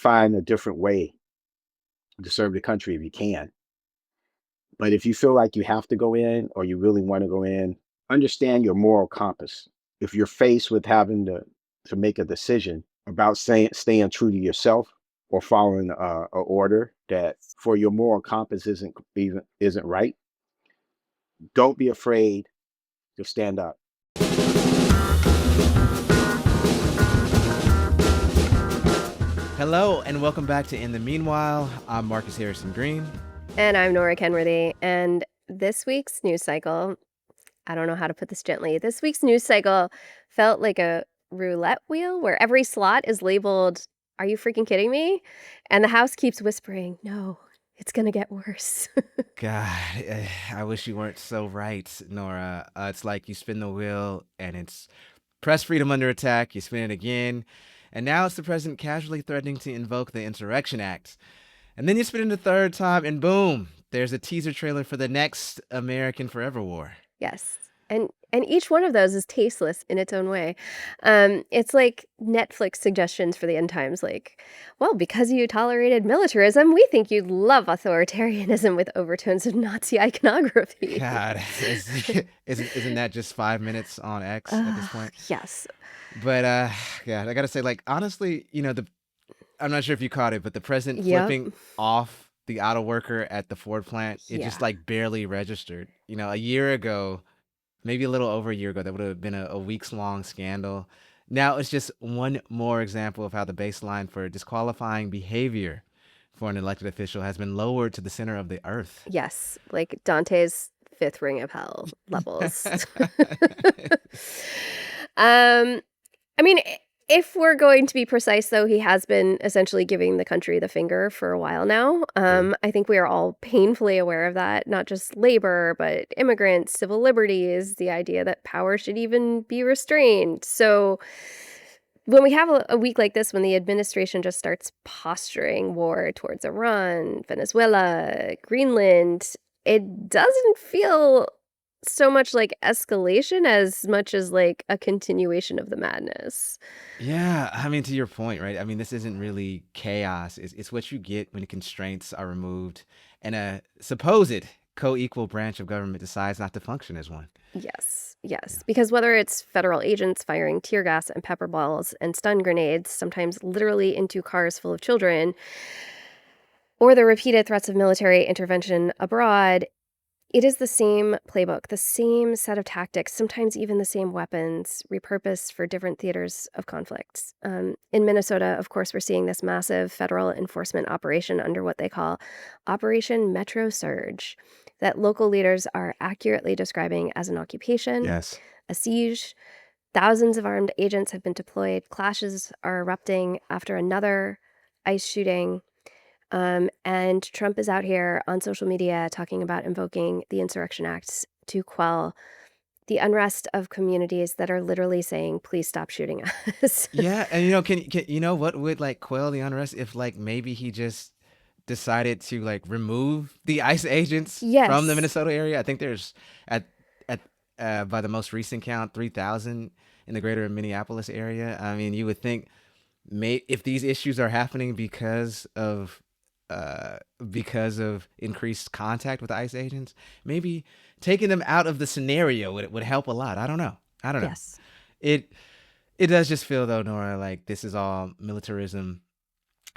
find a different way to serve the country if you can. But if you feel like you have to go in or you really want to go in, understand your moral compass. If you're faced with having to make a decision about staying true to yourself or following a order that for your moral compass isn't right, don't be afraid to stand up. Hello and welcome back to In the Meanwhile. I'm Marcus Harrison Green. And I'm Nora Kenworthy. And this week's news cycle, I don't know how to put this gently. This week's news cycle felt like a roulette wheel where every slot is labeled, "Are you freaking kidding me?" And the house keeps whispering, "No, it's going to get worse." God, I wish you weren't so right, Nora. It's like you spin the wheel and it's press freedom under attack. You spin it again. And now it's the president casually threatening to invoke the Insurrection Act. And then you spin it a third time and boom, there's a teaser trailer for the next American Forever War. Yes. And each one of those is tasteless in its own way. It's like Netflix suggestions for the end times, like, well, because you tolerated militarism, we think you'd love authoritarianism with overtones of Nazi iconography. God, isn't that just 5 minutes on X at this point? Yes. But God, I gotta say, like, honestly, I'm not sure if you caught it, but the president Yep. flipping off the auto worker at the Ford plant, it just Yeah. like barely registered. A year ago, maybe a little over a year ago, that would have been a weeks long scandal. Now it's just one more example of how the baseline for disqualifying behavior for an elected official has been lowered to the center of the earth. Yes, like Dante's fifth ring of hell levels. I mean, if we're going to be precise, though, he has been essentially giving the country the finger for a while now. I think we are all painfully aware of that, not just labor, but immigrants, civil liberties, the idea that power should even be restrained. So when we have a week like this, when the administration just starts posturing war towards Iran, Venezuela, Greenland, it doesn't feel so much like escalation as much as like a continuation of the madness. Yeah, I mean, to your point, right? I mean, this isn't really chaos. It's what you get when constraints are removed and a supposed co-equal branch of government decides not to function as one. Yes, Yeah. yes. Because whether it's federal agents firing tear gas and pepper balls and stun grenades, sometimes literally into cars full of children, or the repeated threats of military intervention abroad, it is the same playbook, the same set of tactics, sometimes even the same weapons, repurposed for different theaters of conflicts. In Minnesota, of course, we're seeing this massive federal enforcement operation under what they call Operation Metro Surge, that local leaders are accurately describing as an occupation, Yes. a siege. Thousands of armed agents have been deployed. Clashes are erupting after another ICE shooting. And Trump is out here on social media talking about invoking the Insurrection Act to quell the unrest of communities that are literally saying, please stop shooting us. Yeah, and can you know what would like quell the unrest if like maybe he just decided to like remove the ICE agents from the Yes. Minnesota area? I think there's at at by the most recent count 3,000 in the greater Minneapolis area. I mean, you would think if these issues are happening because of increased contact with ICE agents, maybe taking them out of the scenario would help a lot. I don't know. I don't know. Yes. It it does just feel though, Nora, like this is all militarism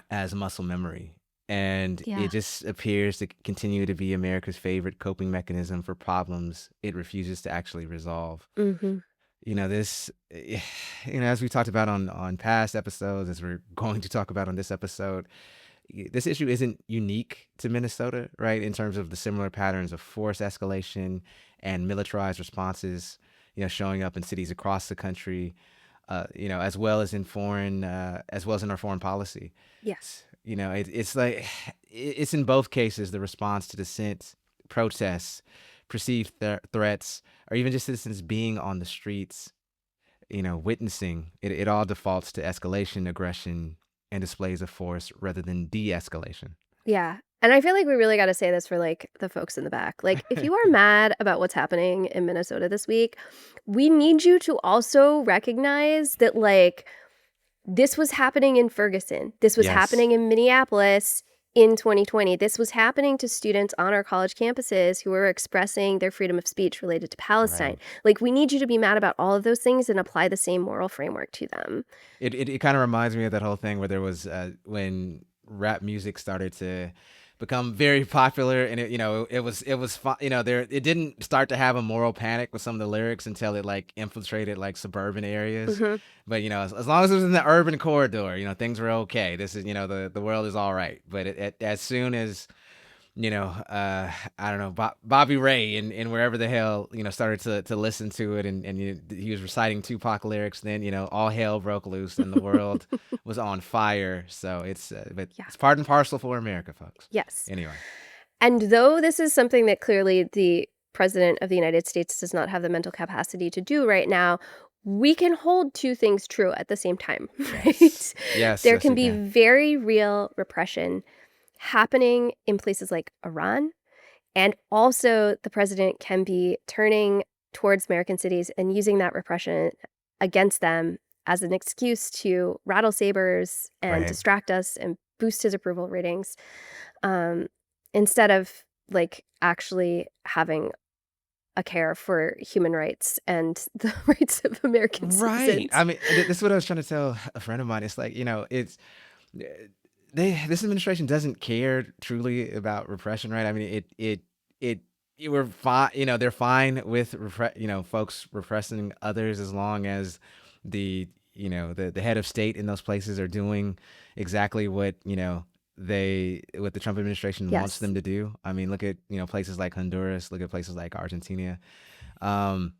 as muscle memory. And Yeah. it just appears to continue to be America's favorite coping mechanism for problems it refuses to actually resolve. Mm-hmm. This, as we talked about on past episodes, as we're going to talk about on this episode, this issue isn't unique to Minnesota, right? In terms of the similar patterns of force escalation and militarized responses, showing up in cities across the country, as well as as well as in our foreign policy. Yes. It's like it's in both cases the response to dissent, protests, perceived threats, or even just citizens being on the streets, witnessing it. It all defaults to escalation, aggression, and displays of force rather than de-escalation. Yeah. And I feel like we really got to say this for like the folks in the back. Like, if you are mad about what's happening in Minnesota this week, we need you to also recognize that, like, This was happening in Ferguson. This was Yes. happening in Minneapolis in 2020. This was happening to students on our college campuses who were expressing their freedom of speech related to Palestine. Right. Like, we need you to be mad about all of those things and apply the same moral framework to them. It kind of reminds me of that whole thing where there was when rap music started to become very popular, and it was there, it didn't start to have a moral panic with some of the lyrics until it like infiltrated like suburban areas. Mhm. But as long as it was in the urban corridor, things were okay. This is the world is all right. But as soon as I don't know, Bobby Ray and wherever the hell, started to listen to it, and he was reciting Tupac lyrics, then, all hell broke loose and the world was on fire. So but Yeah. it's part and parcel for America, folks. Yes. Anyway. And though this is something that clearly the president of the United States does not have the mental capacity to do right now, we can hold two things true at the same time, right? Yes, There yes, can you be can. very real repression happening in places like Iran, and also the president can be turning towards American cities and using that repression against them as an excuse to rattle sabers and Right. distract us and boost his approval ratings, instead of like actually having a care for human rights and the rights of American Right. citizens. I mean, this is what I was trying to tell a friend of mine. It's like, it's this administration doesn't care truly about repression, right? I mean, we're fine. They're fine with folks repressing others as long as the head of state in those places are doing exactly what what the Trump administration wants Yes. them to do. I mean, look at places like Honduras, look at places like Argentina. Um,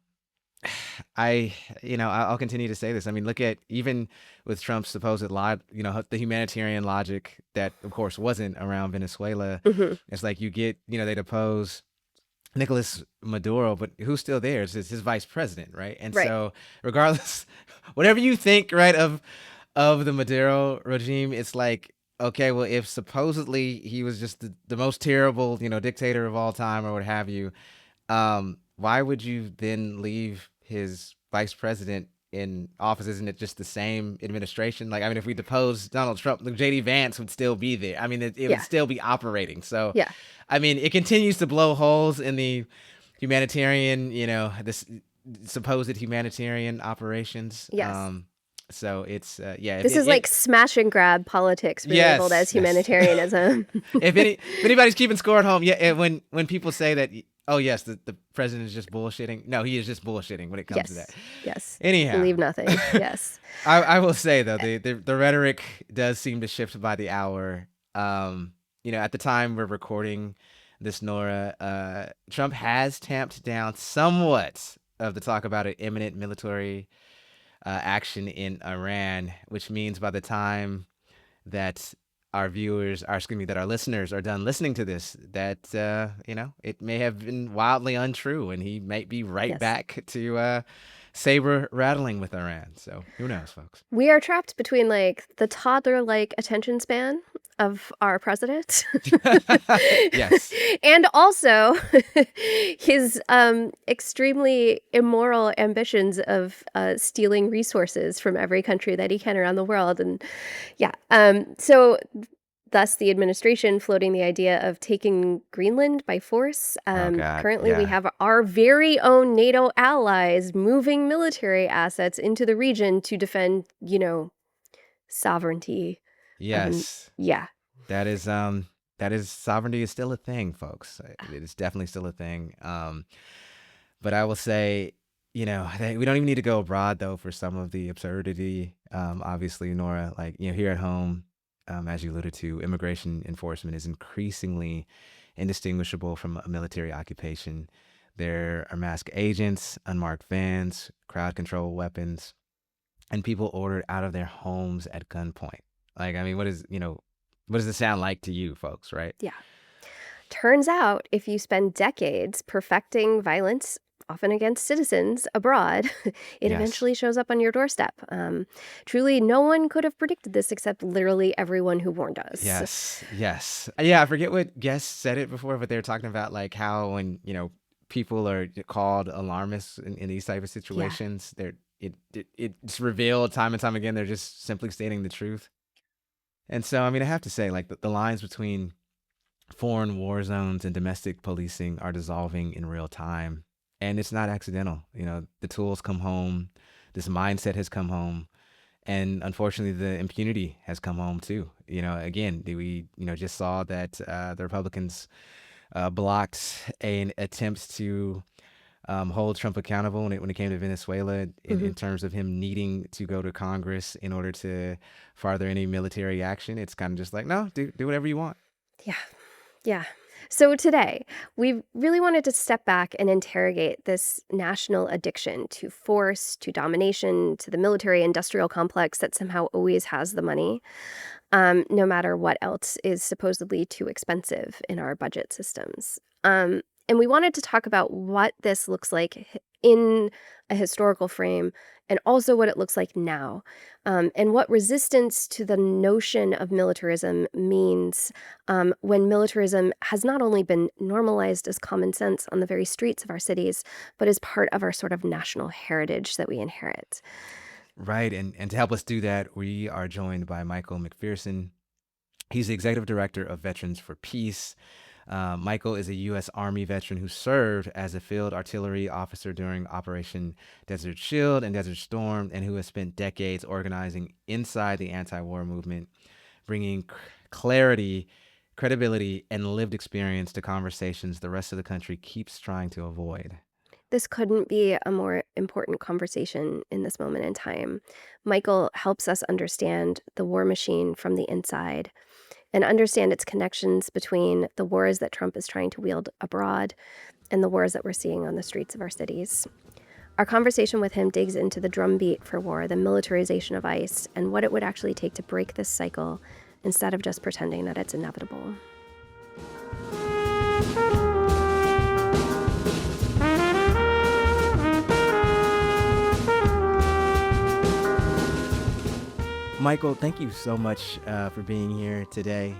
I'll continue to say this. I mean, look at even with Trump's supposed the humanitarian logic that, of course, wasn't around Venezuela. Mhm. It's like you get, they depose Nicolas Maduro, but who's still there? It's his vice president, right? And Right. so, regardless, whatever you think, right, of the Maduro regime, it's like, okay, well, if supposedly he was just the most terrible, dictator of all time or what have you, why would you then leave his vice president in office? Isn't it just the same administration? Like, I mean, if we depose Donald Trump, JD Vance would still be there. I mean, it Yeah. would still be operating. So, Yeah. I mean, it continues to blow holes in the humanitarian, this supposed humanitarian operations. Yes. So it's This is like smash and grab politics relabeled as yes. humanitarianism. if anybody's keeping score at home, when people say that, oh yes, the president is just bullshitting. No, he is just bullshitting when it comes to Yes. that. Yes. Anyhow, Believe nothing. Yes. I will say though, the rhetoric does seem to shift by the hour. At the time we're recording this, Nora, Trump has tamped down somewhat of the talk about an imminent military action in Iran, which means by the time that our listeners are done listening to this, that it may have been wildly untrue, and he might be right Yes. back to saber rattling with Iran. So who knows, folks? We are trapped between like the toddler-like attention span of our president. Yes. And also his extremely immoral ambitions of stealing resources from every country that he can around the world. And yeah, so thus the administration floating the idea of taking Greenland by force. God, Currently, we yeah. have our very own NATO allies moving military assets into the region to defend, sovereignty. Yes. Yeah. That is sovereignty is still a thing, folks. It is definitely still a thing. But I will say, we don't even need to go abroad though for some of the absurdity. Obviously, Nora, like here at home, as you alluded to, immigration enforcement is increasingly indistinguishable from a military occupation. There are masked agents, unmarked vans, crowd control weapons, and people ordered out of their homes at gunpoint. Like, I mean, what does this sound like to you folks, right? Yeah. Turns out if you spend decades perfecting violence, often against citizens abroad, it Yes. eventually shows up on your doorstep. Truly, no one could have predicted this except literally everyone who warned us. Yes. Yeah, I forget what guest said it before, but they were talking about like how when, people are called alarmists in these type of situations, they're it's revealed time and time again they're just simply stating the truth. And so, I mean, I have to say, like the lines between foreign war zones and domestic policing are dissolving in real time, and it's not accidental. The tools come home, this mindset has come home, and unfortunately, the impunity has come home too. Again, we just saw that the Republicans blocked an attempt to hold Trump accountable when it came to Venezuela in terms of him needing to go to Congress in order to further any military action. It's kind of just like, no, do whatever you want. Yeah. Yeah. So today, we really wanted to step back and interrogate this national addiction to force, to domination, to the military industrial complex that somehow always has the money, no matter what else is supposedly too expensive in our budget systems. And we wanted to talk about what this looks like in a historical frame and also what it looks like now, and what resistance to the notion of militarism means when militarism has not only been normalized as common sense on the very streets of our cities, but is part of our sort of national heritage that we inherit. Right. And to help us do that, we are joined by Michael McPhearson. He's the executive director of Veterans for Peace. Michael is a U.S. Army veteran who served as a field artillery officer during Operation Desert Shield and Desert Storm, and who has spent decades organizing inside the anti-war movement, bringing clarity, credibility, and lived experience to conversations the rest of the country keeps trying to avoid. This couldn't be a more important conversation in this moment in time. Michael helps us understand the war machine from the inside and understand its connections between the wars that Trump is trying to wield abroad and the wars that we're seeing on the streets of our cities. Our conversation with him digs into the drumbeat for war, the militarization of ICE, and what it would actually take to break this cycle instead of just pretending that it's inevitable. Michael, thank you so much for being here today.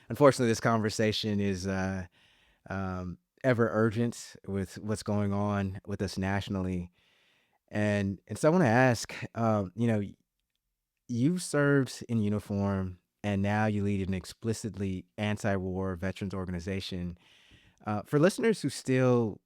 Unfortunately, this conversation is ever urgent with what's going on with us nationally, and so I want to ask, you served in uniform, and now you lead an explicitly anti-war veterans organization. For listeners who still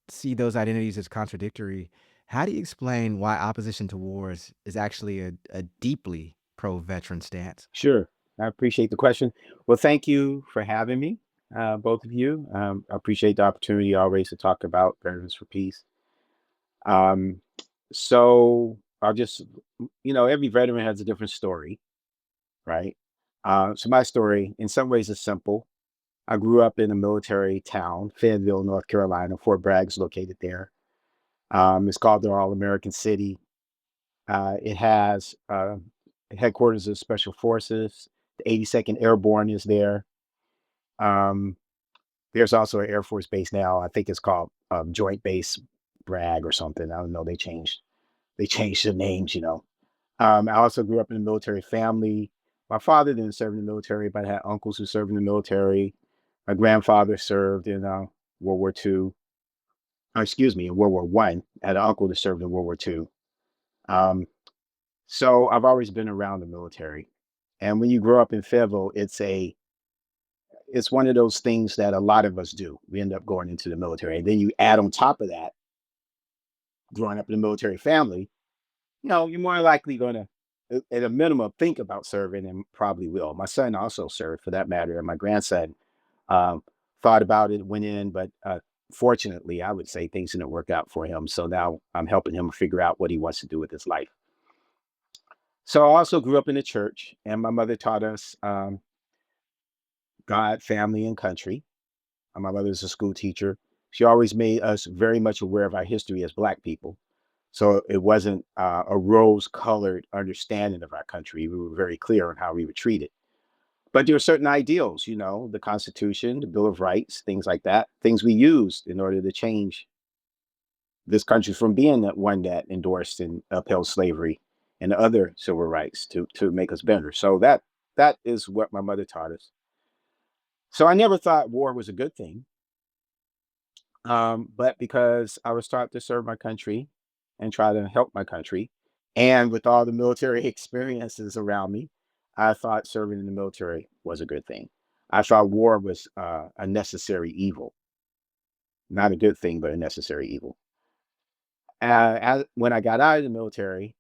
see those identities as contradictory, how do you explain why opposition to wars is actually a deeply pro-veteran stance? Sure. I appreciate the question. Well, thank you for having me, both of you. I appreciate the opportunity always to talk about Veterans for Peace. Um, so I'll just, every veteran has a different story, right? So my story, in some ways, is simple. I grew up in a military town, Fayetteville, North Carolina. Fort Bragg's located there. It's called the All-American City. It has headquarters of Special Forces. The 82nd Airborne is there. Um, there's also an Air Force base now. I think it's called Joint Base Bragg or something. I don't know. They changed the names. I also grew up in a military family. My father didn't serve in the military, but I had uncles who served in the military. My grandfather served in World War II. Excuse me, in World War I. I had an uncle that served in World War II. Um, so I've always been around the military. And when you grow up in Fayetteville, it's one of those things that a lot of us do. We end up going into the military. And then you add on top of that, growing up in a military family, you're more likely going to, at a minimum, think about serving and probably will. My son also served for that matter. And my grandson um, thought about it, went in, but fortunately, I would say things didn't work out for him. So now I'm helping him figure out what he wants to do with his life. So I also grew up in the church, and my mother taught us God, family, and country. My mother was a school teacher. She always made us very much aware of our history as Black people. So it wasn't a rose-colored understanding of our country. We were very clear on how we were treated. But there are certain ideals, the Constitution, the Bill of Rights, things like that, things we used in order to change this country from being that one that endorsed and upheld slavery and other civil rights to make us better. So that is what my mother taught us. So I never thought war was a good thing But because I was taught to serve my country and try to help my country, and with all the military experiences around me, I thought serving in the military was a good thing. I thought war was a necessary evil, not a good thing, but a necessary evil. When I got out of the military,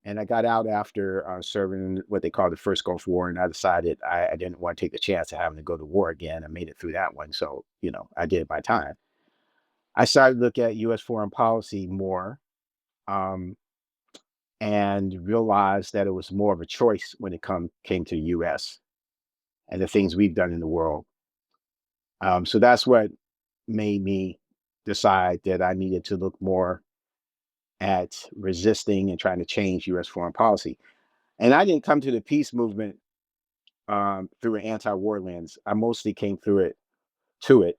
and I got out after serving in what they call the first Gulf War, and I decided I didn't want to take the chance of having to go to war again. I made it through that one, so I did my time. I started to look at U.S. foreign policy more, um, and realized that it was more of a choice when it came to the U.S. and the things we've done in the world. So that's what made me decide that I needed to look more at resisting and trying to change U.S. foreign policy. And I didn't come to the peace movement through an anti-war lens. I mostly came to it,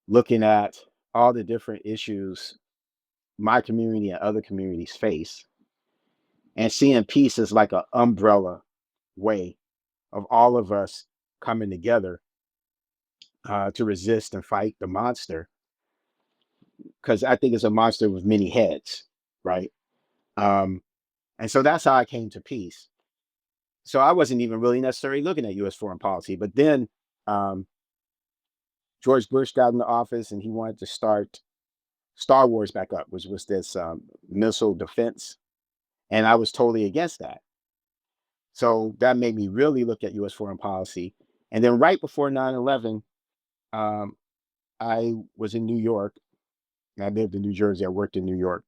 looking at all the different issues my community and other communities face, and seeing peace as like an umbrella way of all of us coming together to resist and fight the monster. Because I think it's a monster with many heads, right? Um, and so that's how I came to peace. So I wasn't even really necessarily looking at U.S. foreign policy, but then um, George Bush got into office and he wanted to start Star Wars back up, which was this missile defense, and I was totally against that. So that made me really look at U.S. foreign policy. And then right before 9/11, um, I was in New York. And I lived in New Jersey. I worked in New York.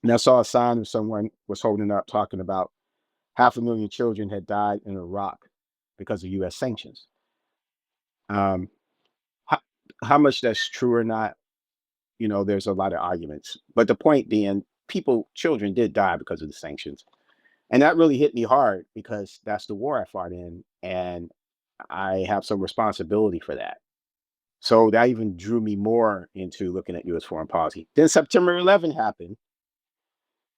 And I saw a sign of someone was holding up talking about 500,000 children had died in Iraq because of U.S. sanctions. Um, how, how much that's true or not, there's a lot of arguments. But the point being, children did die because of the sanctions. And that really hit me hard because that's the war I fought in. And I have some responsibility for that. So that even drew me more into looking at U.S. foreign policy. Then September 11 happened.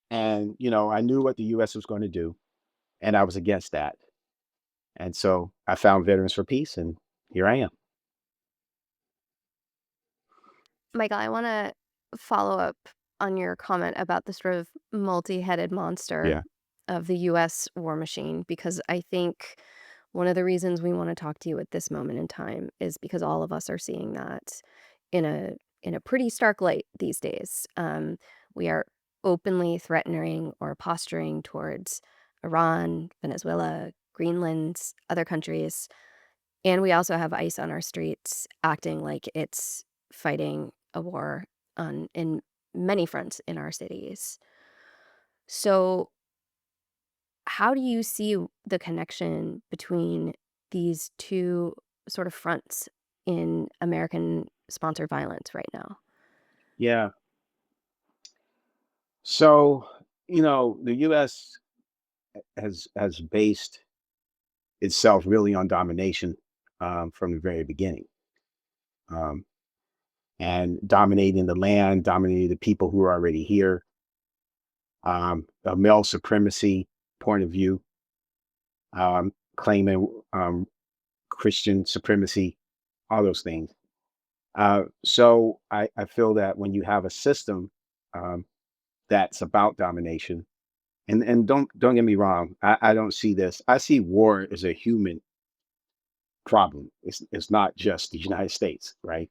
And, I knew what the US was going to do, and I was against that. And so I found Veterans for Peace, and here I am. Michael, I want to follow up on your comment about the sort of multi-headed monster Yeah. of the US war machine, because I think one of the reasons we want to talk to you at this moment in time is because all of us are seeing that in a pretty stark light these days. We are openly threatening or posturing towards Iran, Venezuela, Greenland, other countries, and we also have ICE on our streets acting like it's fighting a war in many fronts in our cities. So, how do you see the connection between these two sort of fronts in American sponsored violence right now? Yeah. So, the US has based itself really on domination from the very beginning. Um, and dominating the land, dominating the people who are already here, a male supremacy point of view, claiming Christian supremacy, all those things. So I feel that when you have a system um, that's about domination, and don't get me wrong, I don't see this. I see war as a human problem. It's not just the United States, right?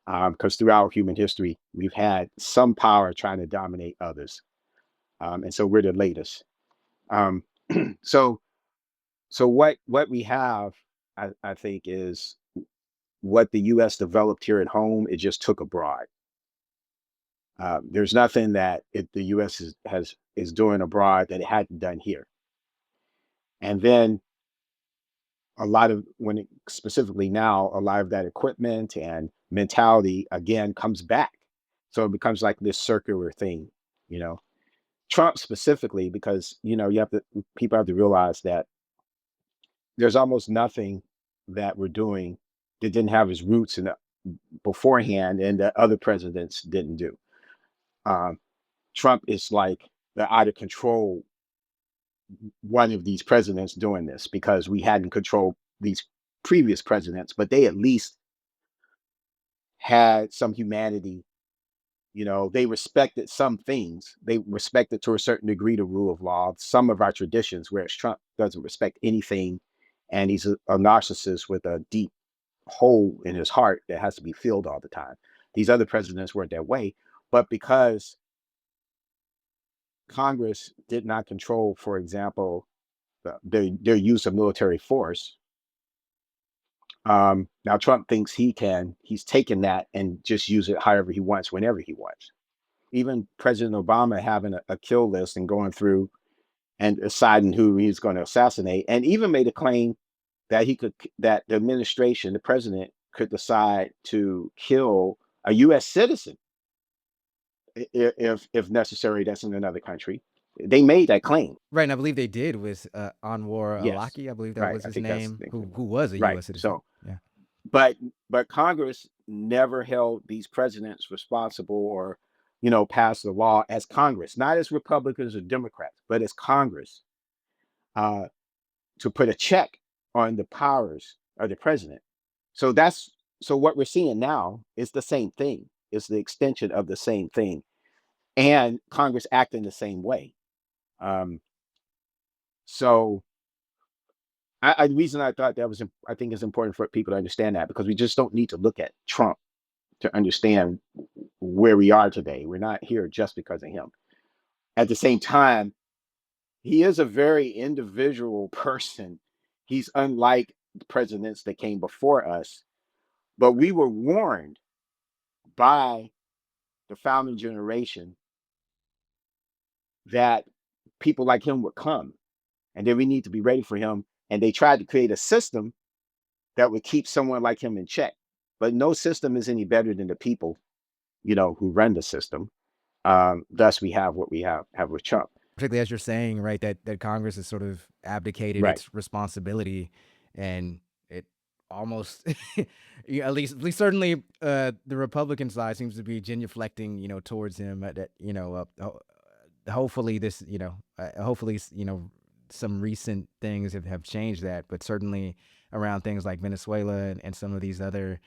Because throughout human history, we've had some power trying to dominate others, and so we're the latest. Um, so what we have, I think, is what the U.S. developed here at home. It just took abroad. There's nothing that the U.S. is doing abroad that it hadn't done here. And then a lot of specifically now, a lot of that equipment and mentality again comes back. So it becomes like this circular thing, you know. Trump specifically, because people have to realize that there's almost nothing that we're doing that didn't have its roots in beforehand, and that other presidents didn't do. Um, Trump is like the out of control one of these presidents doing this because we hadn't controlled these previous presidents, but they at least had some humanity. They respected some things. They respected to a certain degree the rule of law, some of our traditions, whereas Trump doesn't respect anything. And he's a narcissist with a deep hole in his heart that has to be filled all the time. These other presidents weren't that way. But because Congress did not control, for example, their use of military force, now Trump thinks he's taken that and just use it however he wants, whenever he wants. Even President Obama having a kill list and going through and deciding who he's going to assassinate, and even made a claim that that the administration, the president, could decide to kill a U.S. citizen if necessary. That's in another country. They made that claim. Right, and I believe they did with Anwar Yes, Alaki, I believe that right. was I his think that's name, who was a right. U.S. citizen. So, Yeah. but Congress never held these presidents responsible, or passed the law as Congress, not as Republicans or Democrats, but as Congress, uh, to put a check on the powers of the president. So what we're seeing now is the same thing. It's the extension of the same thing, and Congress acting the same way. Um, so the reason I thought that was, I think it's important for people to understand that, because we just don't need to look at Trump to understand where we are today. We're not here just because of him. At the same time, he is a very individual person. He's unlike the presidents that came before us, but we were warned by the founding generation that people like him would come, and then we need to be ready for him. And they tried to create a system that would keep someone like him in check. But no system is any better than the people, who run the system. Thus, we have what we have with Trump. Particularly as you're saying, right, that Congress has sort of abdicated Right. its responsibility, and it almost, at least certainly, the Republican side seems to be genuflecting, towards him. That hopefully this, hopefully some recent things have changed that, but certainly around things like Venezuela and some of these other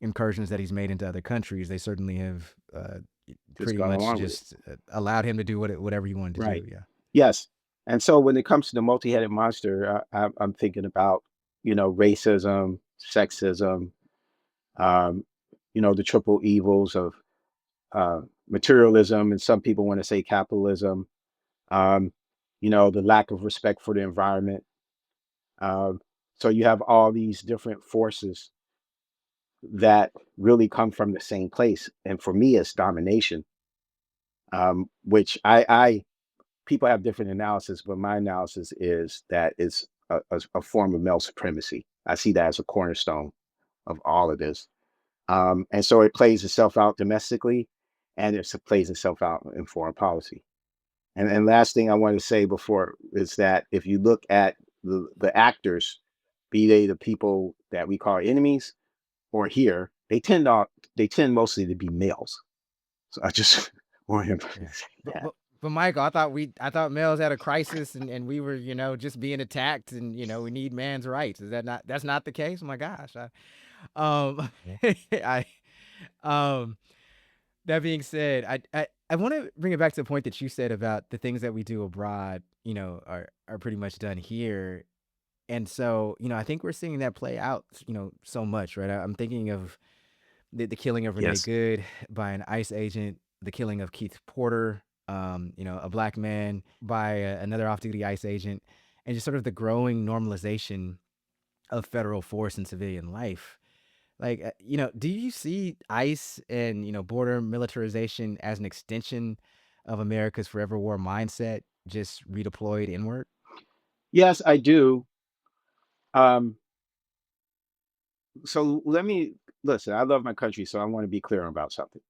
incursions that he's made into other countries, they certainly have Just pretty gone much along with it. just allowed him to do whatever he wanted to Right. do. Yeah. Yes. And so when it comes to the multi-headed monster, I'm thinking about, racism, sexism, um, the triple evils of materialism, and some people want to say capitalism, um, the lack of respect for the environment. Um, so you have all these different forces that really come from the same place. And for me, it's domination, which people have different analysis, but my analysis is that it's a form of male supremacy. I see that as a cornerstone of all of this. And so it plays itself out domestically, and it plays itself out in foreign policy. And last thing I want to say before is that if you look at the actors, be they the people that we call enemies or here, they tend mostly to be males. So I just want him to Yeah. say But that. but but Michael, I thought males had a crisis, and we were, just being attacked, and we need man's rights. Is that not that's not the case? Oh my gosh. Um I um that being said, I want to bring it back to the point that you said about the things that we do abroad, are pretty much done here. And so, I think we're seeing that play out, so much, right? I'm thinking of the killing of Renee Yes. Good by an ICE agent, the killing of Keith Porter, a black man by another off-duty ICE agent, and just sort of the growing normalization of federal force in civilian life. Like, do you see ICE and border militarization as an extension of America's forever war mindset, just redeployed inward? Yes, I do. Um, so let me listen. I love my country, so I want to be clear about something.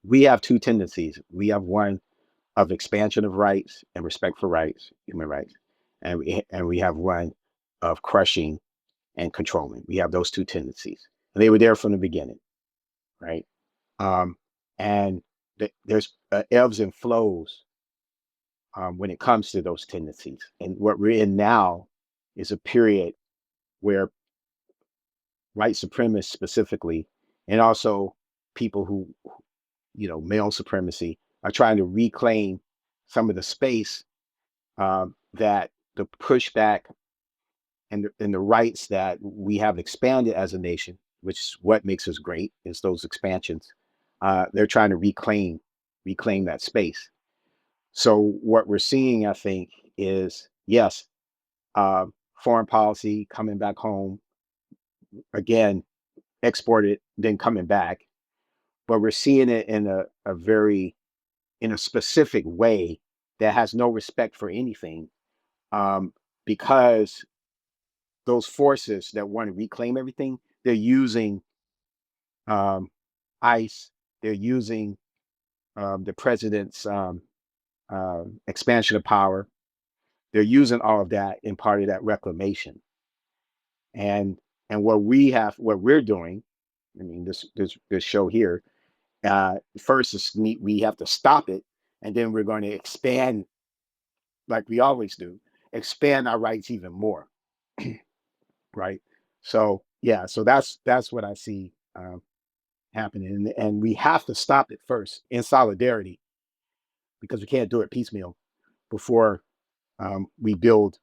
We have two tendencies. We have one of expansion of rights and respect for rights, human rights, and we have one of crushing and controlling. We have those two tendencies, and they were there from the beginning, right? Um, and there's ebbs and flows when it comes to those tendencies. And what we're in now is a period where white supremacists specifically, and also people who, male supremacy, are trying to reclaim some of the space that the pushback and the rights that we have expanded as a nation, which is what makes us great, is those expansions. They're trying to reclaim that space. So what we're seeing, I think, is yes, uh, foreign policy coming back home again, exported, then coming back, but we're seeing it in a very in a specific way that has no respect for anything, um, because those forces that want to reclaim everything, they're using um, ICE, they're using the president's expansion of power, they're using all of that in part of that reclamation. And what we're doing, I mean, this show here, first is we have to stop it, and then we're going to expand like we always do, expand our rights even more, right? So yeah, so that's what I see happening, and we have to stop it first in solidarity, because we can't do it piecemeal before we build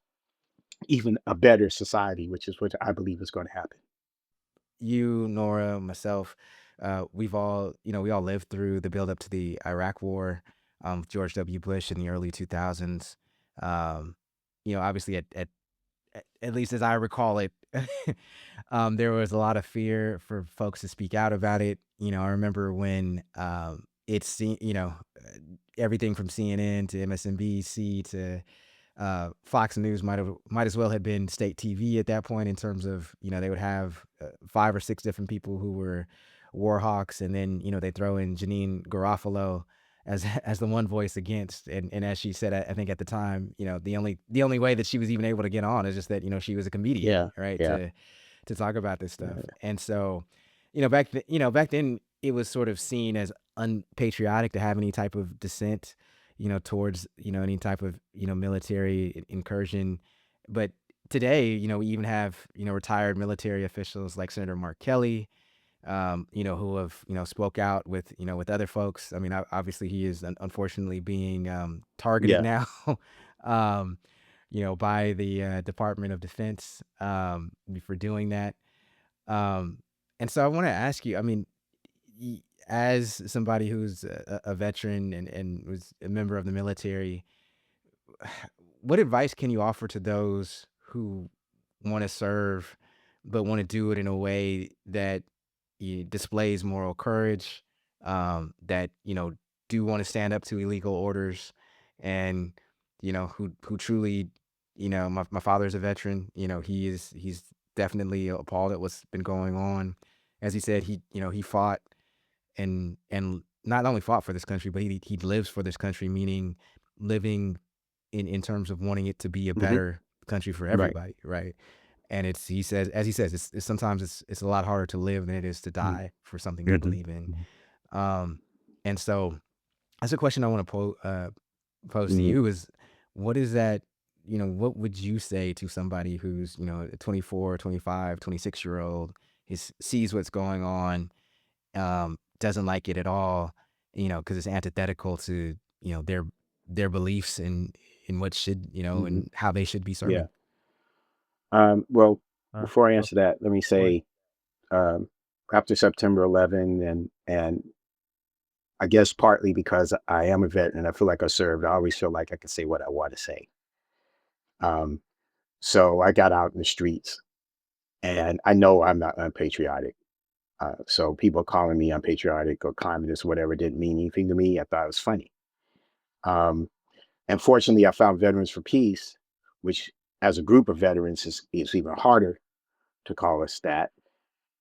even a better society, which is what I believe is going to happen. You, Nora, myself, we've all, we all lived through the build up to the Iraq War, with George W. Bush in the early 2000s. Um, obviously at least as I recall it, there was a lot of fear for folks to speak out about it. I remember when everything from CNN to MSNBC to Fox News might as well have been state TV at that point, in terms of, they would have 5 or 6 different people who were war hawks, and then they throw in Janine Garofalo as as the one voice against, and as she said, I think at the time, the only way that she was even able to get on is just that she was a comedian, Yeah, right, yeah, to talk about this stuff. yeah. And so, back then it was sort of seen as unpatriotic to have any type of dissent, towards, any type of, military incursion. But today, we even have, retired military officials like Senator Mark Kelly, who have, spoke out with, with other folks. I mean, obviously he is unfortunately being targeted Yeah. now, um, by the Department of Defense, for doing that. Um, and so I want to ask you, I mean, as somebody who's a veteran and was a member of the military, what advice can you offer to those who want to serve but want to do it in a way that displays moral courage, that do want to stand up to illegal orders, and who truly, my father's a veteran. He's definitely appalled at what's been going on. As he said, he fought, and not only fought for this country, but he lives for this country, meaning living in terms of wanting it to be a Hmm. better country for Right. everybody, right? And he says, it's sometimes it's a lot harder to live than it is to die for something you Mm-hmm. believe in. Um, and so that's a question I want to pose to Hmm. you is, what is that, what would you say to somebody who's, a 24, 25, 26 year old, sees what's going on, doesn't like it at all, because it's antithetical to, their beliefs in what should, Hmm. and how they should be Yeah. serving. Well, before I answer that, let me say, um, after September 11, and I guess partly because I am a vet and I feel like I served, I always feel like I can say what I want to say. Um, so I got out in the streets, and I know I'm not unpatriotic. So people calling me unpatriotic or communist, whatever, didn't mean anything to me. I thought it was funny. Um, and fortunately, I found Veterans for Peace, which, as a group of veterans, is even harder to call us that.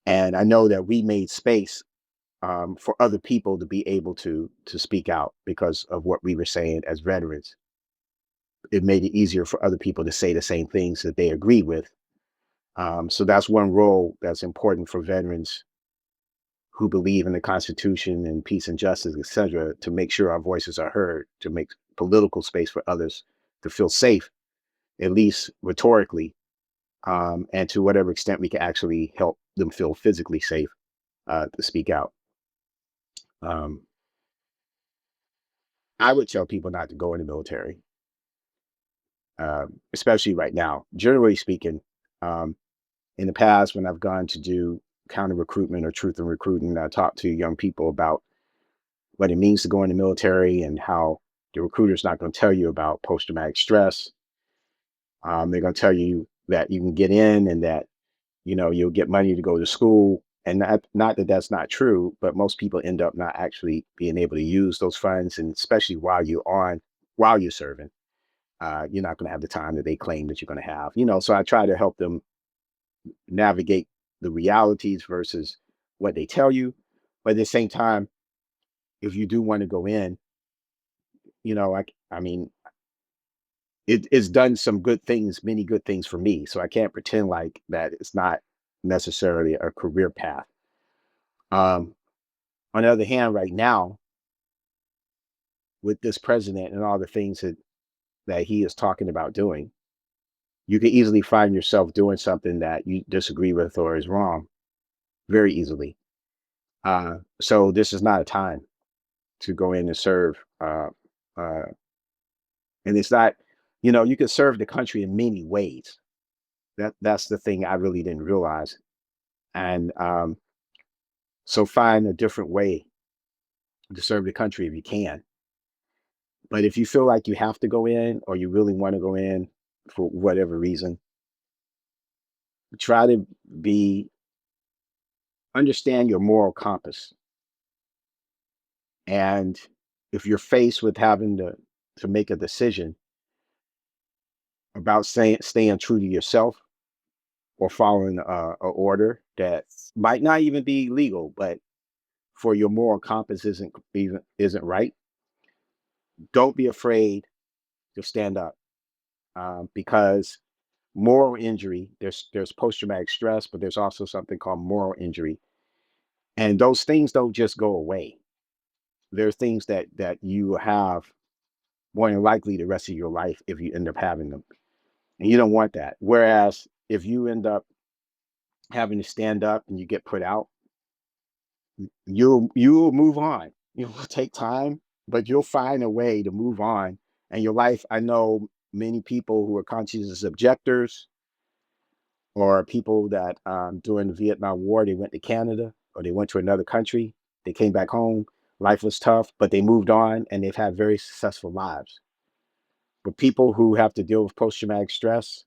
And I know that we made space for other people to be able to speak out because of what we were saying as veterans. It made it easier for other people to say the same things that they agree with. So that's one role that's important for veterans who believe in the Constitution and peace and justice, etc., to make sure our voices are heard, to make political space for others to feel safe, at least rhetorically, and to whatever extent we can actually help them feel physically safe to speak out. Um, I would tell people not to go in the military, especially right now. Generally speaking, um, in the past, when I've gone to do counter recruitment or truth in recruiting, I talk to young people about what it means to go in the military and how the recruiter's not going to tell you about post traumatic stress. They're going to tell you that you can get in and that you'll get money to go to school. And not that that's not true, but most people end up not actually being able to use those funds, and especially while you're serving, you're not going to have the time that they claim that you're going to have. So I try to help them navigate the realities versus what they tell you. But at the same time, if you do want to go in, I mean, it's done some good things, many good things for me. So I can't pretend like that it's not necessarily a career path. Um, on the other hand, right now, with this president and all the things that he is talking about doing, you can easily find yourself doing something that you disagree with or is wrong very easily. So this is not a time to go in and serve. Uh, and it's not, you can serve the country in many ways. That's the thing I really didn't realize. And so find a different way to serve the country if you can. But if you feel like you have to go in or you really want to go in for whatever reason, try to be understand your moral compass. And if you're faced with having to make a decision about staying true to yourself or following a order that might not even be legal, but for your moral compass isn't right, don't be afraid to stand up, because moral injury, there's post traumatic stress, but there's also something called moral injury, and those things don't just go away. There are things that you have more than likely the rest of your life if you end up having them, and you don't want that. Whereas if you end up having to stand up and you get put out, you'll move on. It will take time, but you'll find a way to move on. And your life, I know many people who are conscientious objectors or people that during the Vietnam War, they went to Canada or they went to another country. They came back home. Life was tough, but they moved on and they've had very successful lives. But people who have to deal with post-traumatic stress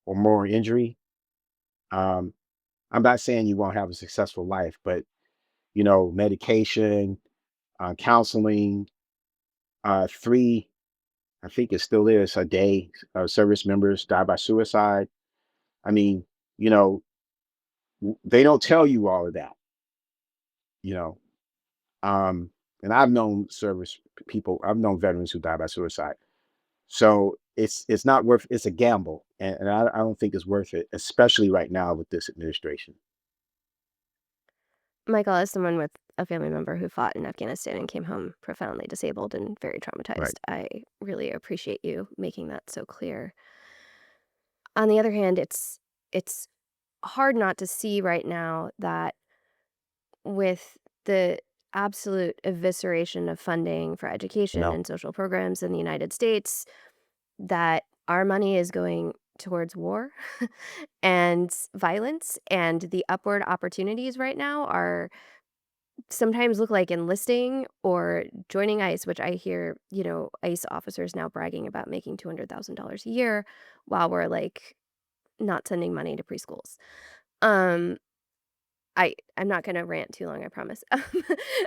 or moral injury, um, I'm not saying you won't have a successful life, but medication, counseling, 3, I think it still is a day, service members die by suicide. I mean, you know, they don't tell you all of that, you know. Um, and I've known people, I've known veterans who die by suicide. So it's not worth. It's a gamble, and I don't think it's worth it, especially right now with this administration. Michael, as someone with a family member who fought in Afghanistan and came home profoundly disabled and very Right. traumatized, I really appreciate you making that so clear. On the other hand, it's hard not to see right now that with the absolute evisceration of funding for education No. and social programs in the United States, that our money is going towards war and violence, and the upward opportunities right now are sometimes look like enlisting or joining ICE, which I hear, ICE officers now bragging about making $200,000 a year while we're like not sending money to preschools. Um, I'm not gonna rant too long, I promise.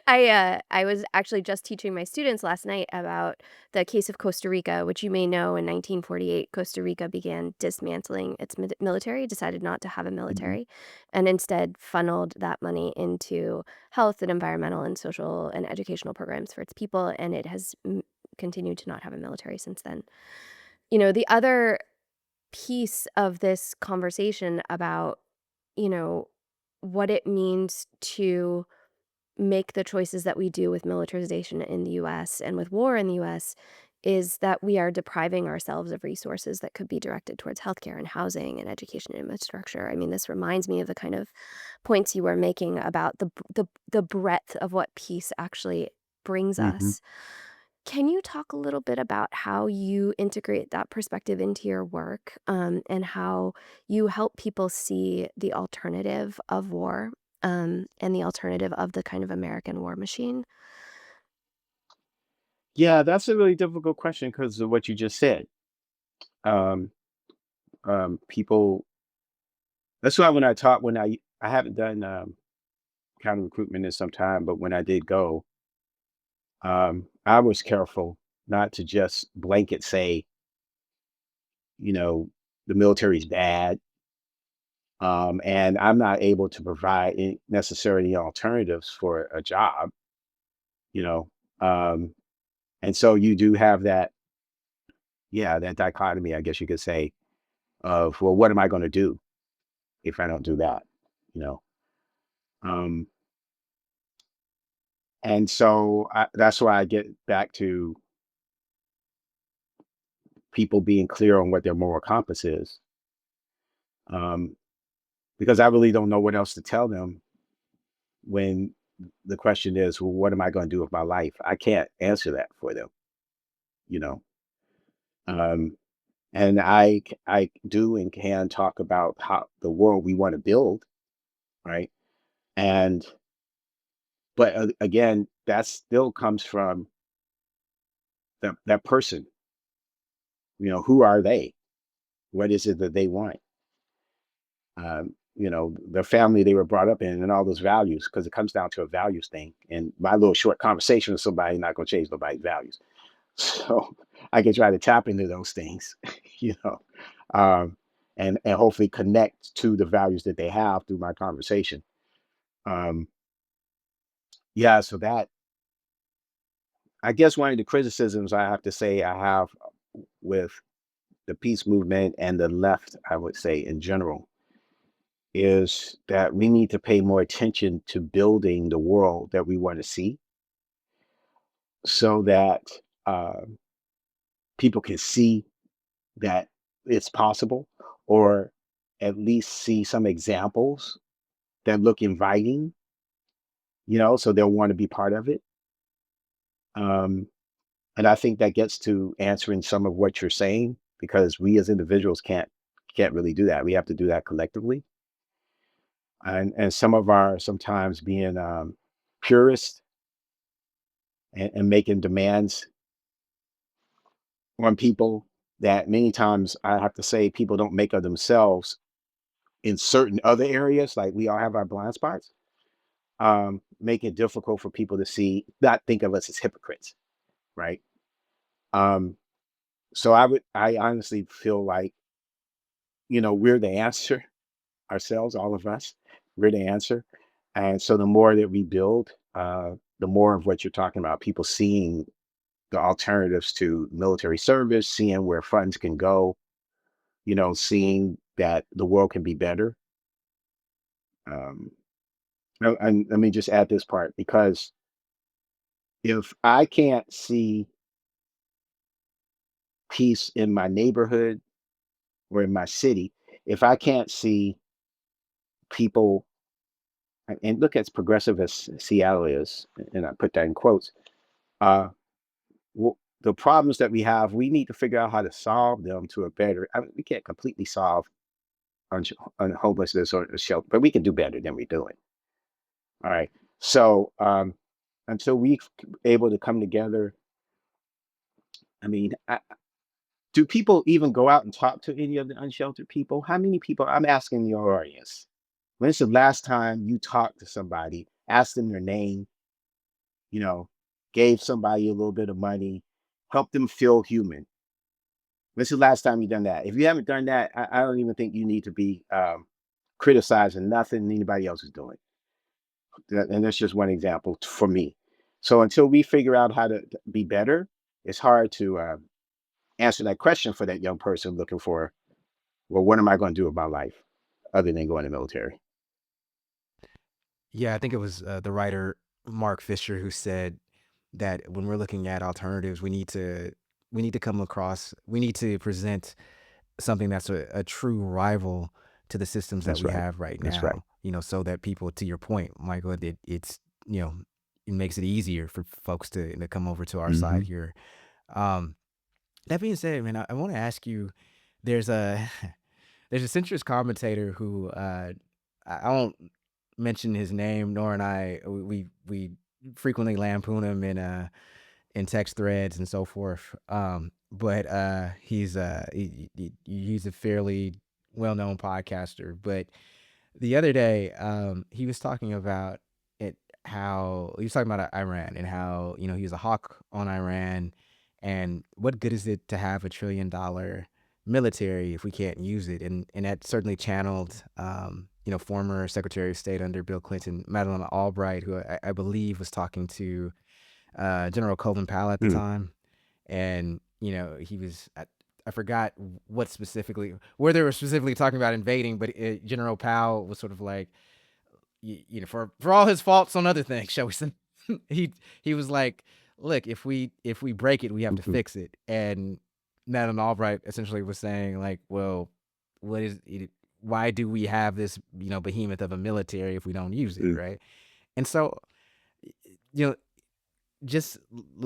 I was actually just teaching my students last night about the case of Costa Rica, which you may know in 1948, Costa Rica began dismantling its military, decided not to have a Hmm. military, and instead funneled that money into health and environmental and social and educational programs for its people, and it has continued to not have a military since then. The other piece of this conversation about, you know, what it means to make the choices that we do with militarization in the US and with war in the US is that we are depriving ourselves of resources that could be directed towards healthcare and housing and education and infrastructure. I mean, this reminds me of the kind of points you were making about the breadth of what peace actually brings Hmm. us. Can you talk a little bit about how you integrate that perspective into your work, and how you help people see the alternative of war, and the alternative of the kind of American war machine? Yeah, that's a really difficult question because of what you just said. Um, People. That's why when I talk, when I haven't done counter recruitment in some time, but when I did go, I was careful not to just blanket say, you know, the military is bad, and I'm not able to provide necessarily alternatives for a job, you know. Um, and so you do have that, yeah, that dichotomy, I guess you could say, of, well, what am I going to do if I don't do that, you know? Um, and so that's why I get back to people being clear on what their moral compass is, um, because I really don't know what else to tell them when the question is, well, what am I going to do with my life? I can't answer that for them, you know. Um, and I do and can talk about how the world we want to build, right? And but again, that still comes from that person. You know, who are they? What is it that they want? The family they were brought up in and all those values, because it comes down to a values thing. And my little short conversation with somebody not going to change nobody's values. So I can try to tap into those things, you know, um, and hopefully connect to the values that they have through my conversation. Um, yeah, so that I guess one of the criticisms I have to say I have with the peace movement and the left, I would say in general, is that we need to pay more attention to building the world that we want to see so that uh, people can see that it's possible, or at least see some examples that look inviting, so they'll want to be part of it. Um, and I think that gets to answering some of what you're saying, because we as individuals can't really do that. We have to do that collectively. And some of our sometimes being purists and making demands on people that many times I have to say people don't make of themselves in certain other areas, like we all have our blind spots, make it difficult for people to see, not think of us as hypocrites, right? Um, so I honestly feel like, we're the answer ourselves, all of us, we're the answer. And so the more that we build, the more of what you're talking about, people seeing the alternatives to military service, seeing where funds can go, seeing that the world can be better. Um, and let me just add this part, because if I can't see peace in my neighborhood or in my city, if I can't see people, and look as progressive as Seattle is, and I put that in quotes, uh, the problems that we have, we need to figure out how to solve them to a better. I mean, we can't completely solve on, on homelessness or shelter, but we can do better than we're doing. All right. So until we able to come together, I mean, do people even go out and talk to any of the unsheltered people? How many people? I'm asking your audience. When's the last time you talked to somebody, asked them their name, you know, gave somebody a little bit of money, helped them feel human? When's the last time you done that? If you haven't done that, I don't even think you need to be criticizing nothing anybody else is doing. And that's just one example for me. So until we figure out how to be better, it's hard to answer that question for that young person looking for, well, what am I going to do with my life other than go in the military? Yeah, I think it was the writer Mark Fisher who said that when we're looking at alternatives, we need to we need to present something that's a true rival to the systems that That's we right. have right That's right. now, so that people, to your point, Michael, it's, it makes it easier for folks to come over to our Mm-hmm. side here. Um, that being said, man, I want to ask you, there's a there's a centrist commentator who I won't mention his name. Nor and I we frequently lampoon him in text threads and so forth. But he's a fairly well-known podcaster. But the other day, he was talking about it, how he was talking about Iran and how, he was a hawk on Iran, and what good is it to have $1 trillion military if we can't use it? And that certainly channeled, former Secretary of State under Bill Clinton, Madeleine Albright, who I believe was talking to General Colin Powell at the Mm. time. And he was I forgot what specifically, where they were specifically talking about invading, but General Powell was sort of like, for all his faults on other things, shall we say, he was like, look, if we break it, we have to Mm-hmm. fix it. And Madeleine Albright essentially was saying, like, well, what is it, why do we have this, behemoth of a military if we don't use it, Mm. right? And so, you know just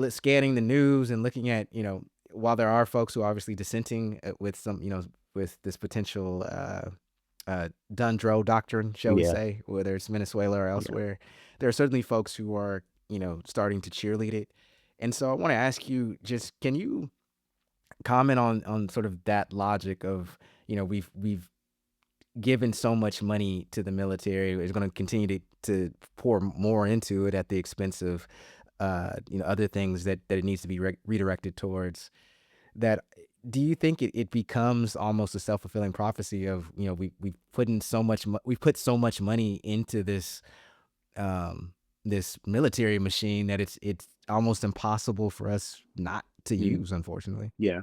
scanning the news and looking at, while there are folks who are obviously dissenting with some, with this potential Dundro doctrine, shall we Yeah. say, whether it's Venezuela or Yeah. elsewhere, there are certainly folks who are, starting to cheerlead it. And so I want to ask you, just can you comment on sort of that logic of, we've given so much money to the military, is going to continue to pour more into it at the expense of other things that it needs to be redirected towards. That, do you think it becomes almost a self-fulfilling prophecy of, we've put so much money into this military machine that it's almost impossible for us not to Mm. use, unfortunately. Yeah.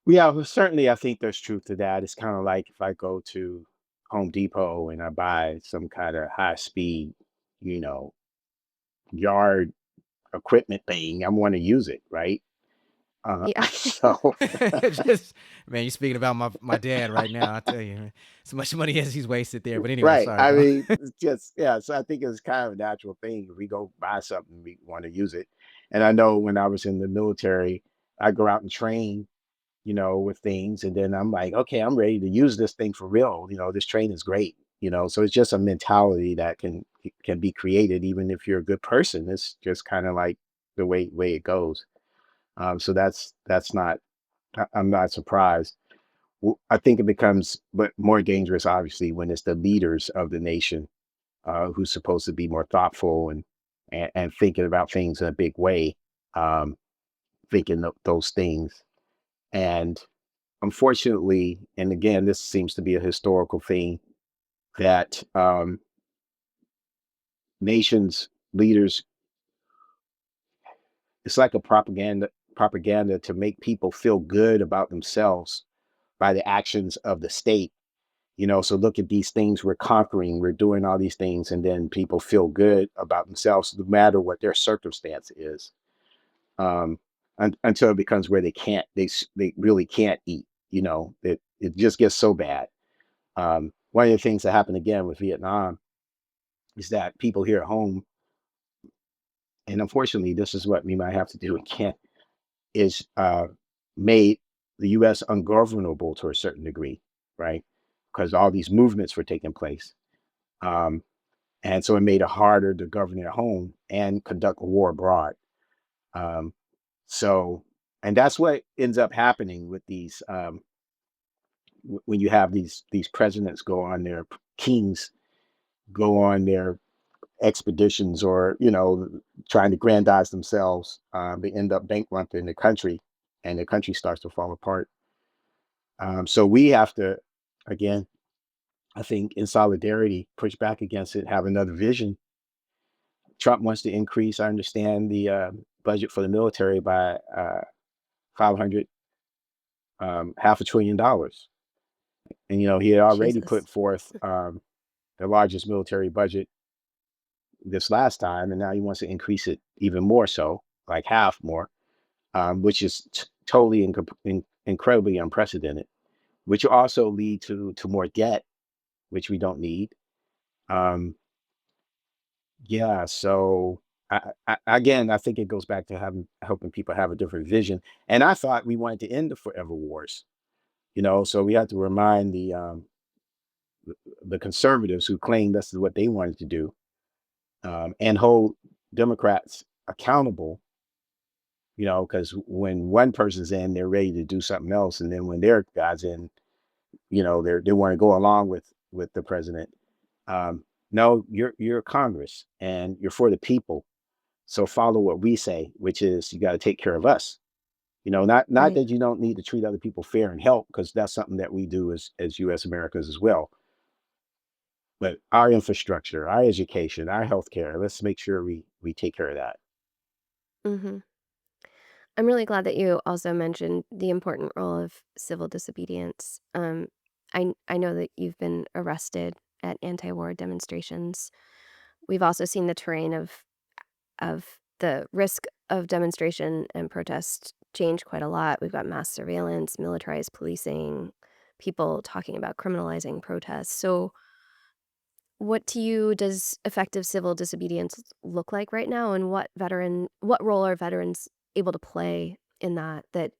Yeah. Well, certainly, I think there's truth to that. It's kind of like if I go to Home Depot and I buy some kind of high speed, you know, yard equipment thing, I want to use it, right? Yeah. So Just, man, you speaking about my dad right now. I tell you, man, so much money as he's wasted there. But anyway, right. sorry, I go on. mean, it's just yeah. So I think it's kind of a natural thing. If we go buy something, we want to use it. And I know when I was in the military, I go out and train, with things, and then I'm like, okay, I'm ready to use this thing for real. This train is great. So it's just a mentality that can be created, even if you're a good person. It's just kind of like the way it goes. So that's not. I'm not surprised. I think it becomes but more dangerous, obviously, when it's the leaders of the nation who's supposed to be more thoughtful and thinking about things in a big way, um, thinking those things. And unfortunately, and again, this seems to be a historical thing that nations leaders, it's like a propaganda to make people feel good about themselves by the actions of the state. So look at these things we're conquering, we're doing all these things, and then people feel good about themselves no matter what their circumstance is. Until it becomes where they really can't eat. It just gets so bad. One of the things that happened again with Vietnam is that people here at home, and unfortunately, this is what we might have to do again, is made the U.S. ungovernable to a certain degree, right? Because all these movements were taking place. Um, and so it made it harder to govern at home and conduct a war abroad. Um, so, and that's what ends up happening with these when you have these presidents go on their kings go on their expeditions or trying to grandize themselves. They end up bankrupting the country, and the country starts to fall apart. So we have to, again, I think, in solidarity, push back against it, have another vision. Trump wants to increase, I understand, the budget for the military by 500, half $1 trillion. And, he had already Jesus. put forth the largest military budget this last time, and now he wants to increase it even more so, like half more. which is totally incredibly unprecedented, which will also lead to more debt, which we don't need. Um, yeah, so again, I think it goes back to having helping people have a different vision. And I thought we wanted to end the forever wars, so we have to remind the conservatives who claim this is what they wanted to do, and hold Democrats accountable. Because when one person's in, they're ready to do something else, and then when their guys in, they want to go along with the president. No, you're Congress and you're for the people. So follow what we say, which is you got to take care of us. Not Right. that you don't need to treat other people fair and help, because that's something that we do as U.S. Americans as well. But our infrastructure, our education, our healthcare, let's make sure we take care of that. Hmm. I'm really glad that you also mentioned the important role of civil disobedience. I know that you've been arrested at anti-war demonstrations. We've also seen the terrain of the risk of demonstration and protest change quite a lot. We've got mass surveillance, militarized policing, people talking about criminalizing protests. So, what to you does effective civil disobedience look like right now, and what role are veterans able to play in that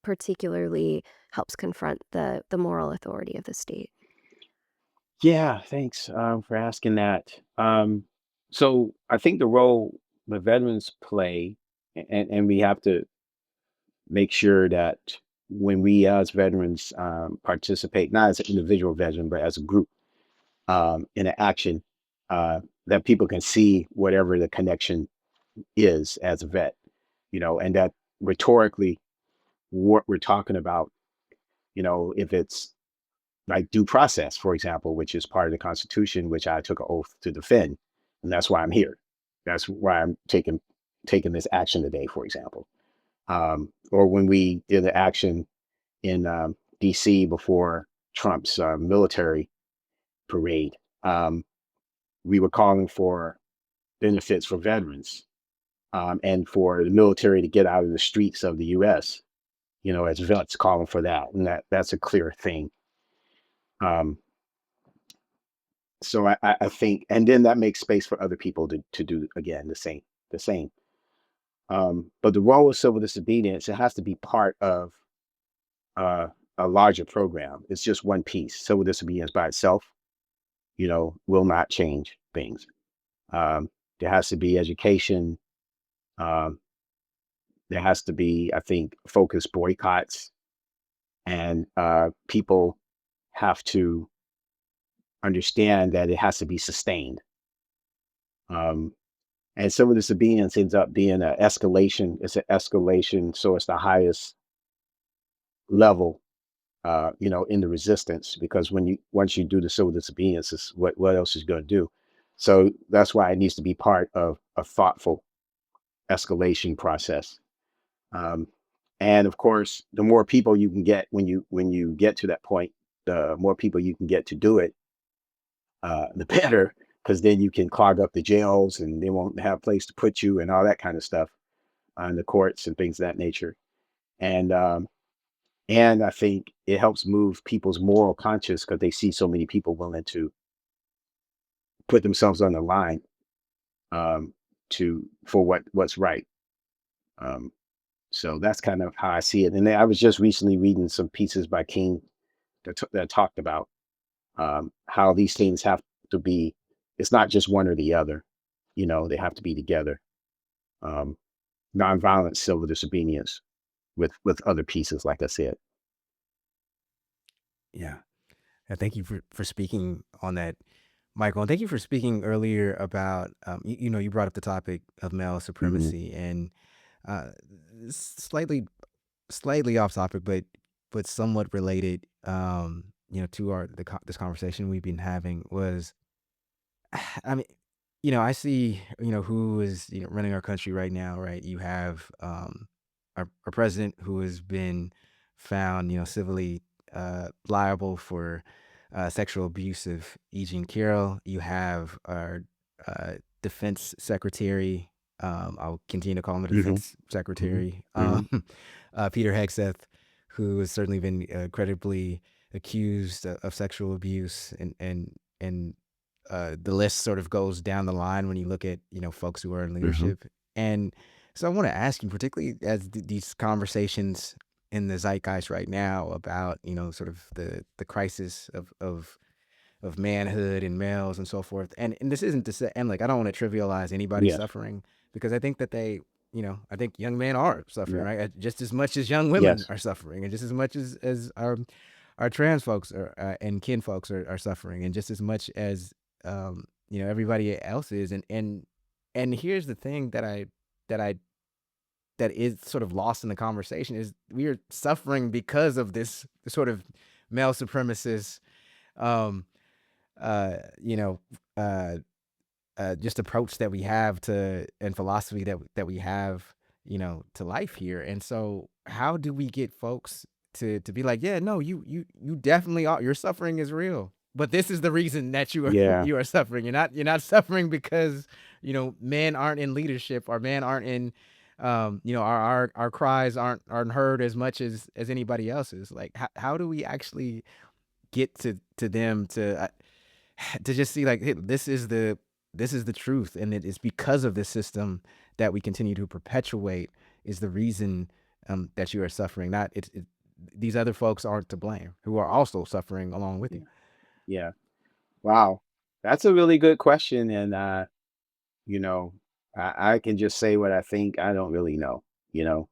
particularly helps confront the moral authority of the state? Yeah, thanks for asking that. So I think the role the veterans play, and we have to make sure that when we as veterans participate, not as an individual veteran, but as a group in an action, that people can see whatever the connection is as a vet, and that rhetorically what we're talking about, if it's like due process, for example, which is part of the Constitution, which I took an oath to defend, and that's why I'm here. That's why I'm taking this action today, for example. Or when we did the action in D.C. before Trump's military parade, um, we were calling for benefits for veterans, and for the military to get out of the streets of the U.S. As vets calling for that, and that's a clear thing. Um, so I think, and then that makes space for other people to do again the same. But the role of civil disobedience, it has to be part of uh, a larger program. It's just one piece. Civil disobedience by itself, will not change things. There has to be education. Um, there has to be, I think, focused boycotts, and people have to understand that it has to be sustained. Um, and civil disobedience ends up being an escalation. It's an escalation, so it's the highest level, in the resistance, because once you do the civil disobedience, is what else is going to do. So that's why it needs to be part of a thoughtful escalation process. Um, and of course, the more people you can get when you get to that point, the more people you can get to do it, the better, because then you can clog up the jails and they won't have a place to put you and all that kind of stuff, in the courts and things of that nature. And I think it helps move people's moral conscience, because they see so many people willing to put themselves on the line, um, to for what's right. Um, so that's kind of how I see it. And then I was just recently reading some pieces by King that talked about how these things have to be. It's not just one or the other. They have to be together. Um, Nonviolent civil disobedience with other pieces, like I said. Yeah. Thank you for speaking on that, Michael. And thank you for speaking earlier about, you brought up the topic of male Hmm. supremacy, and uh, slightly off topic, but somewhat related, to this conversation we've been having was, I mean, I see, who is, running our country right now, right? You have our president who has been found, civilly liable for sexual abuse of E. Jean Carroll. You have our defense secretary. I'll continue to call him the Hmm. defense secretary. Hmm. Peter Hegseth, who has certainly been credibly accused of sexual abuse, and the list sort of goes down the line when you look at folks who are in Hmm. leadership. And so I want to ask you, particularly as these conversations in the zeitgeist right now about sort of the crisis of manhood and males and so forth. And this isn't to say, and like I don't want to trivialize anybody's Yes. suffering, because I think that I think young men are suffering, Yeah. right? Just as much as young women Yes. are suffering, and just as much as our trans folks are and kin folks are suffering, and just as much as everybody else is. And here's the thing that I that is sort of lost in the conversation is we are suffering because of this sort of male supremacist um you know, uh, just approach that we have to, and philosophy that we have, to life here. And so, how do we get folks to be like, yeah, no, you definitely are. Your suffering is real, but this is the reason that you are Yeah. you are suffering. You're not suffering because men aren't in leadership, or men aren't in. Our cries aren't heard as much as anybody else's. Like, how do we actually get to them to just see like, hey, this is the truth, and it is because of this system that we continue to perpetuate is the reason that you are suffering. Not these other folks aren't to blame, who are also suffering along with you. Yeah. Yeah. Wow. That's a really good question. And, you know, I can just say what I think. I don't really know, you know,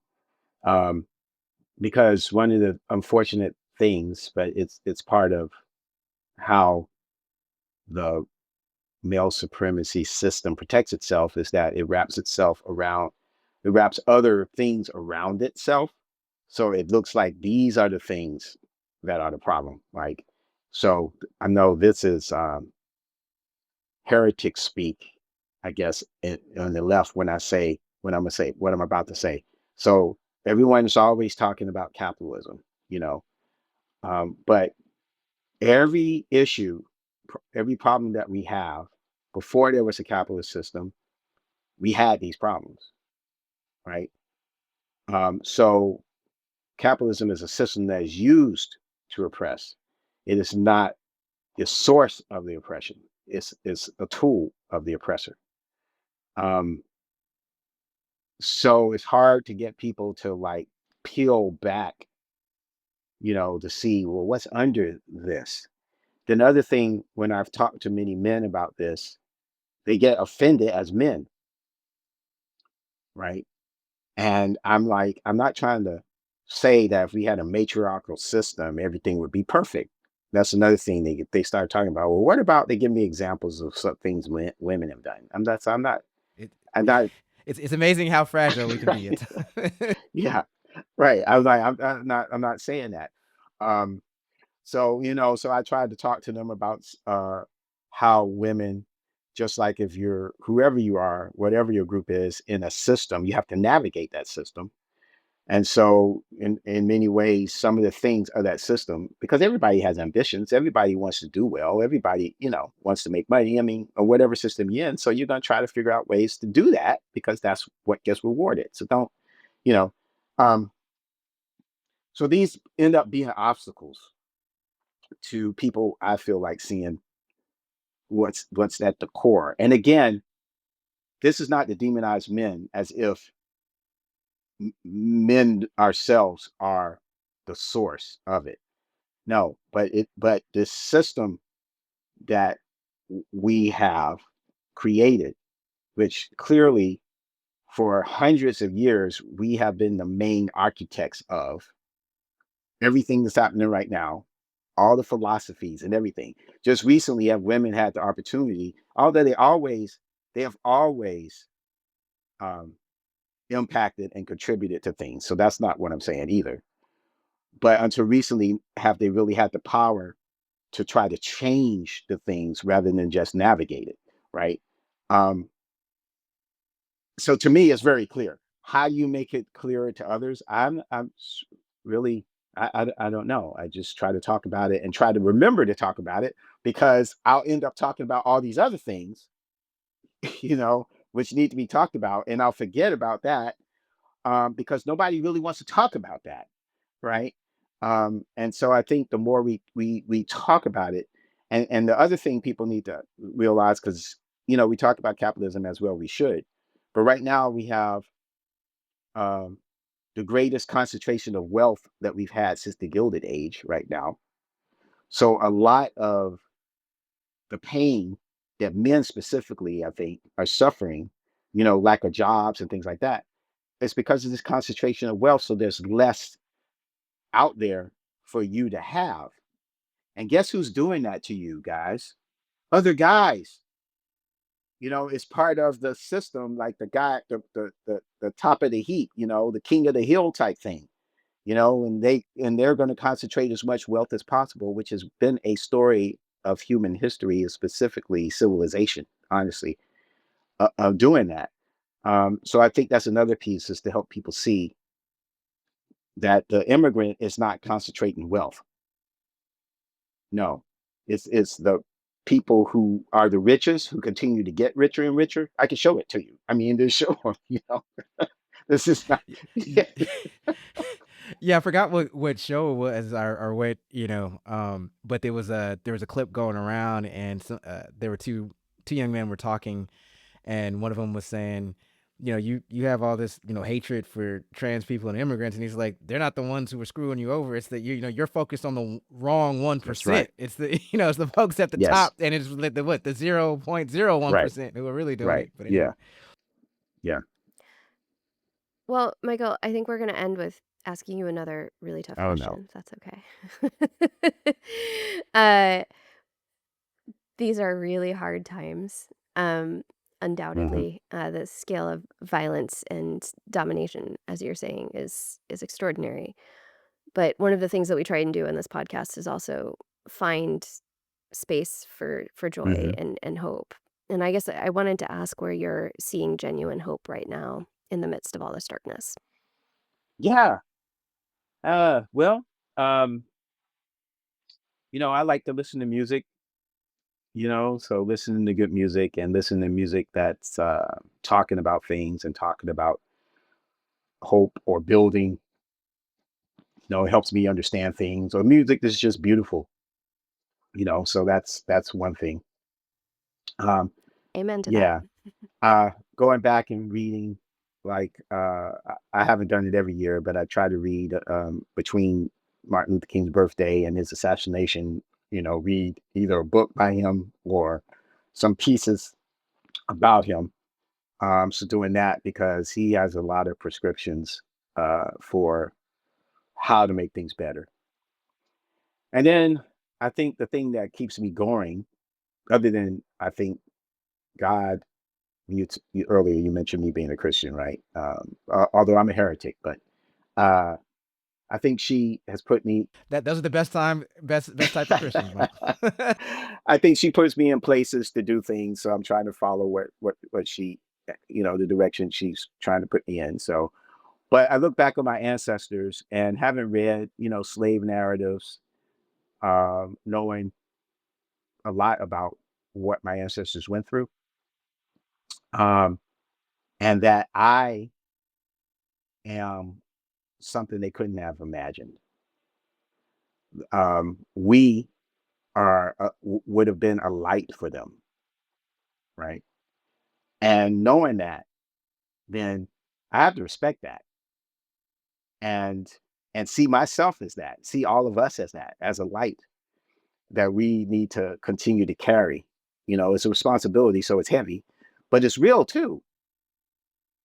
um, because one of the unfortunate things, but it's part of how the male supremacy system protects itself, is that it wraps other things around itself. So it looks like these are the things that are the problem. Like, so I know this is heretic speak, I guess, on the left when I'm gonna say what I'm about to say. So everyone's always talking about capitalism, you know, but every issue, every problem that we have before there was a capitalist system, we had these problems, right? So capitalism is a system that is used to oppress. It is not the source of the oppression. It's a tool of the oppressor. Um, so it's hard to get people to like peel back, to see, well, what's under this. Then other thing, when I've talked to many men about this, they get offended as men, right? And I'm like, I'm not trying to say that if we had a matriarchal system, everything would be perfect. That's another thing they start talking about. Well, what about they give me examples of some things women have done? It I'm not, it's amazing how fragile we can be at right? times. Yeah, right. I'm like, I'm not saying that. Um, so so I tried to talk to them about how women, just like if you're whoever you are, whatever your group is in a system, you have to navigate that system. And so, in many ways, some of the things of that system, because everybody has ambitions, everybody wants to do well, everybody, wants to make money. I mean, or whatever system you're in. So you're going to try to figure out ways to do that because that's what gets rewarded. So don't, you know, um, so these end up being obstacles to people. I feel like seeing what's at the core. And again, this is not to demonize men as if men ourselves are the source of it. No, but this system that we have created, which clearly for hundreds of years we have been the main architects of everything that's happening right now, all the philosophies and everything. Just recently have women had the opportunity, although they have always um, impacted and contributed to things. So that's not what I'm saying either. But until recently have they really had the power to try to change the things rather than just navigate it, right? Um, so to me, it's very clear. How you make it clearer to others, really, I don't know. I just try to talk about it and try to remember to talk about it because I'll end up talking about all these other things, you know, which need to be talked about, and I'll forget about that because nobody really wants to talk about that, right? And so I think the more we talk about it, and the other thing people need to realize, because we talk about capitalism as well, we should, but right now we have um, the greatest concentration of wealth that we've had since the Gilded Age right now. So a lot of the pain that men specifically, I think, are suffering, lack of jobs and things like that, it's because of this concentration of wealth. So there's less out there for you to have. And guess who's doing that to you guys? Other guys. It's part of the system, like the guy, the top of the heap, the king of the hill type thing. And they're going to concentrate as much wealth as possible, which has been a story of human history, specifically civilization, honestly, of doing that. So I think that's another piece, is to help people see that the immigrant is not concentrating wealth. No, it's the people who are the richest who continue to get richer and richer. I can show it to you. I mean, there's show, this is not. Y- yeah, I forgot what show it was, or what, but there was a clip going around, and there were two young men were talking, and one of them was saying, you have all this, hatred for trans people and immigrants, and he's like, they're not the ones who are screwing you over. It's that you're focused on the wrong That's 1%. right. It's the it's the folks at the Yes. top, and it's the 0.01% Right. who are really doing Right. it. But Yeah. anyway, Yeah. Well, Michael, I think we're going to end with asking you another really tough Oh no. question, if that's okay. uh, these are really hard times. Hmm. Undoubtedly, the scale of violence and domination, as you're saying, is extraordinary. But one of the things that we try and do in this podcast is also find space for joy Hmm. and hope. And I guess I wanted to ask where you're seeing genuine hope right now in the midst of all this darkness. Yeah. Well, um, I like to listen to music. So listening to good music, and listening to music that's talking about things and talking about hope or building. It helps me understand things. Or music that's just beautiful. So that's one thing. Um, Amen to that. yeah. Going back and reading, like I haven't done it every year, but I try to read between Martin Luther King's birthday and his assassination. Read either a book by him or some pieces about him. So doing that, because he has a lot of prescriptions for how to make things better. And then I think the thing that keeps me going, other than, I think, God, earlier you mentioned me being a Christian, right? Although I'm a heretic, but uh, I think she has put me. those are the best type of Christians, Michael. I think she puts me in places to do things, so I'm trying to follow what she, the direction she's trying to put me in. So, but I look back on my ancestors and having read, slave narratives, knowing a lot about what my ancestors went through, um, and that I am something they couldn't have imagined. We would have been a light for them, right? And knowing that, then I have to respect that, and see myself as that, see all of us as that, as a light that we need to continue to carry. It's a responsibility, so it's heavy, but it's real too.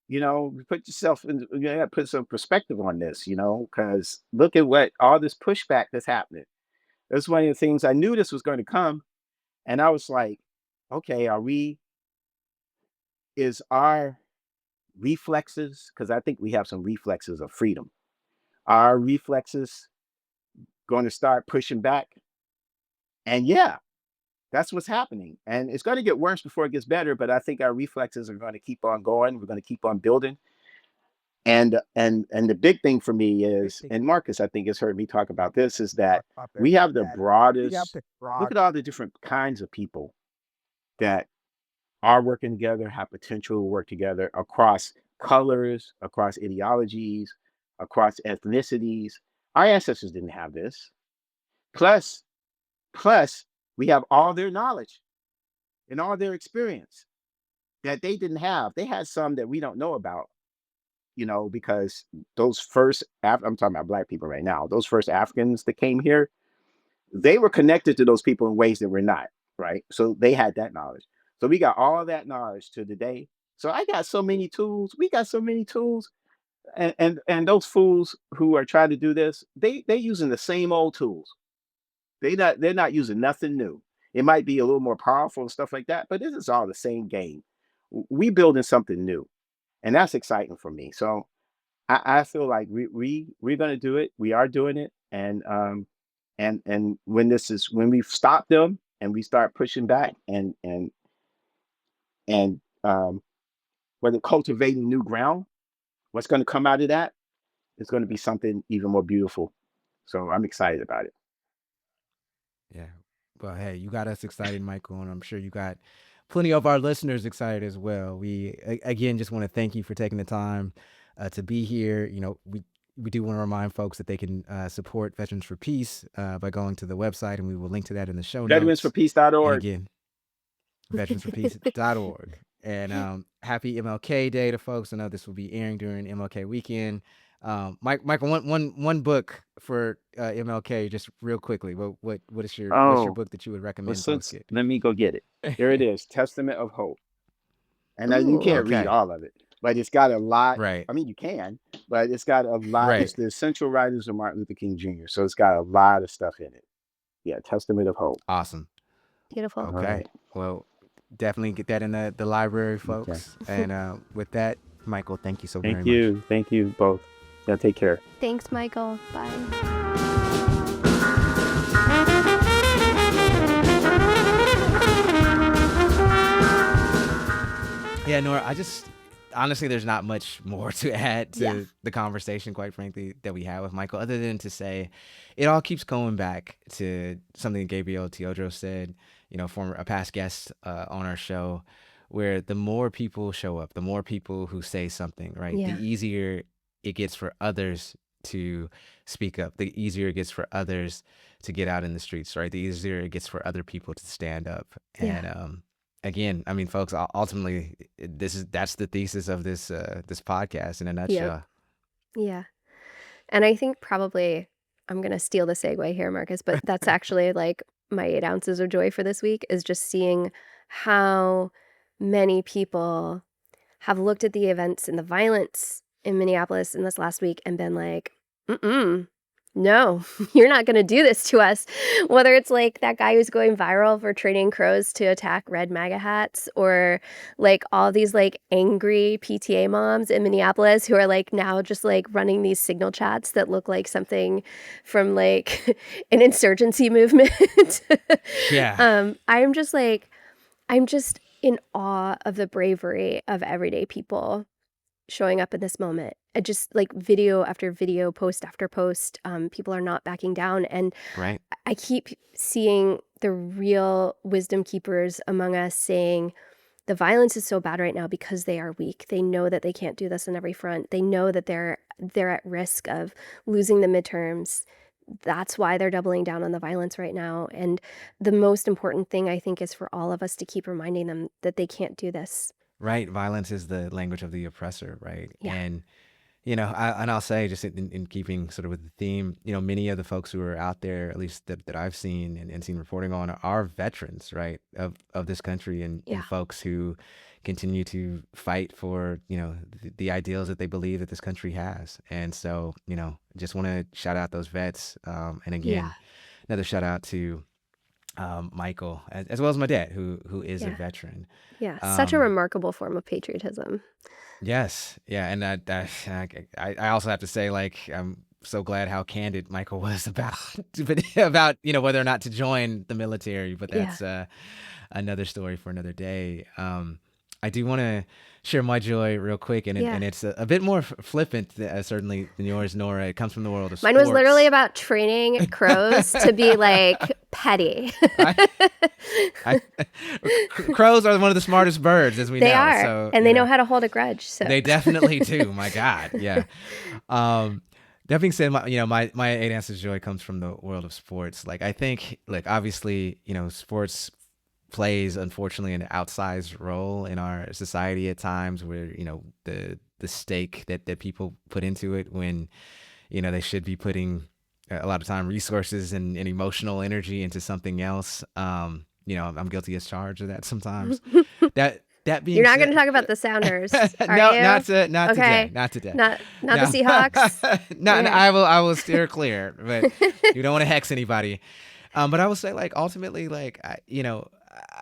Put yourself in, you gotta put some perspective on this, because look at what all this pushback that's happening. That's one of the things I knew this was going to come. And I was like, okay, is our reflexes, because I think we have some reflexes of freedom, our reflexes going to start pushing back? And yeah, that's what's happening. And it's going to get worse before it gets better. But I think our reflexes are going to keep on going. We're going to keep on building. And the big thing for me is, and Marcus, I think, has heard me talk about this, is that we have the broadest, look at all the different kinds of people that are working together, have potential to work together across colors, across ideologies, across ethnicities. Our ancestors didn't have this. Plus, plus, we have all their knowledge and all their experience that they didn't have. They had some that we don't know about, because those first, I'm talking about Black people right now, those first Africans that came here, they were connected to those people in ways that we're not, right? So they had that knowledge. So we got all that knowledge to today. So I got so many tools. We got so many tools. And those fools who are trying to do this, they're using the same old tools. They're not using nothing new. It might be a little more powerful and stuff like that, but this is all the same game. We building something new, and that's exciting for me. So I feel like we're gonna do it. We are doing it, and when we stop them and we start pushing back and whether cultivating new ground, what's going to come out of that is going to be something even more beautiful. So I'm excited about it. Yeah. Well, hey, you got us excited, Michael, and I'm sure you got plenty of our listeners excited as well. We again just want to thank you for taking the time to be here. We do want to remind folks that they can support Veterans for Peace by going to the website, and we will link to that in the show notes. And VeteransForPeace.org. again, veteransforpeace.org. And happy MLK Day to folks. I know this will be airing during MLK weekend. Michael, one book for MLK, just real quickly. What's your book that you would recommend folks get? Let me go get it. There it is, Testament of Hope. And you can't read all of it, but it's got a lot. Right. I mean, you can, but it's got a lot. Right. It's the essential writings of Martin Luther King Jr. So it's got a lot of stuff in it. Yeah, Testament of Hope. Awesome. Beautiful. Okay. Right. Well, definitely get that in the library, folks. Okay. And with that, Michael, thank you so very much. Thank you both. Yeah, take care. Thanks, Michael. Bye. Yeah, Nora, honestly, there's not much more to add to the conversation, quite frankly, that we had with Michael, other than to say it all keeps going back to something Gabriel Teodoro said, a past guest on our show, where the more people show up, the more people who say something, right? Yeah. The easier it gets for others to speak up, the easier it gets for others to get out in the streets, right? The easier it gets for other people to stand up. And again, I mean, folks, ultimately, that's the thesis of this podcast in a nutshell. Yeah. And I think probably I'm going to steal the segue here, Marcus, but that's actually like my 8 ounces of joy for this week, is just seeing how many people have looked at the events and the violence in Minneapolis in this last week and been like, no, you're not going to do this to us. Whether it's like that guy who's going viral for training crows to attack red MAGA hats, or like all these like angry PTA moms in Minneapolis who are like now just like running these signal chats that look like something from like an insurgency movement. Yeah. I'm just in awe of the bravery of everyday people showing up in this moment. Just like video after video, post after post, people are not backing down. And Right. I keep seeing the real wisdom keepers among us saying the violence is so bad right now because they are weak. They know that they can't do this on every front. They know that they're at risk of losing the midterms. That's why they're doubling down on the violence right now. And the most important thing, I think, is for all of us to keep reminding them that they can't do this. Right. Violence is the language of the oppressor, right? Yeah. And, I'll say, just in keeping sort of with the theme, many of the folks who are out there, at least that I've seen and seen reporting on, are veterans, right, of this country, and folks who continue to fight for, the ideals that they believe that this country has. And so, just want to shout out those vets. And again, another shout out to Michael, as well as my dad, who is a veteran. Yeah, such a remarkable form of patriotism. Yes, yeah, and I also have to say, like, I'm so glad how candid Michael was about whether or not to join the military, but that's another story for another day. I do want to share my joy real quick, and it's a bit more flippant, certainly, than yours, Nora. It comes from the world of sports. Mine was literally about training crows to be like petty. I, crows are one of the smartest birds, as we They know. are, So, and they know how to hold a grudge. So they definitely do. My God, yeah. That being said, my 8 ounces of joy comes from the world of sports. Like, I think, like, obviously, sports plays, unfortunately, an outsized role in our society at times, where the stake that people put into it, when they should be putting a lot of time, resources, and emotional energy into something else. I'm guilty as charged of that sometimes. That being you're not said, going to talk about the Sounders, are no, you? not today, Okay. not today. Not No. the Seahawks. No, Okay. I will steer clear, but you don't want to hex anybody. But I will say, like, ultimately, like,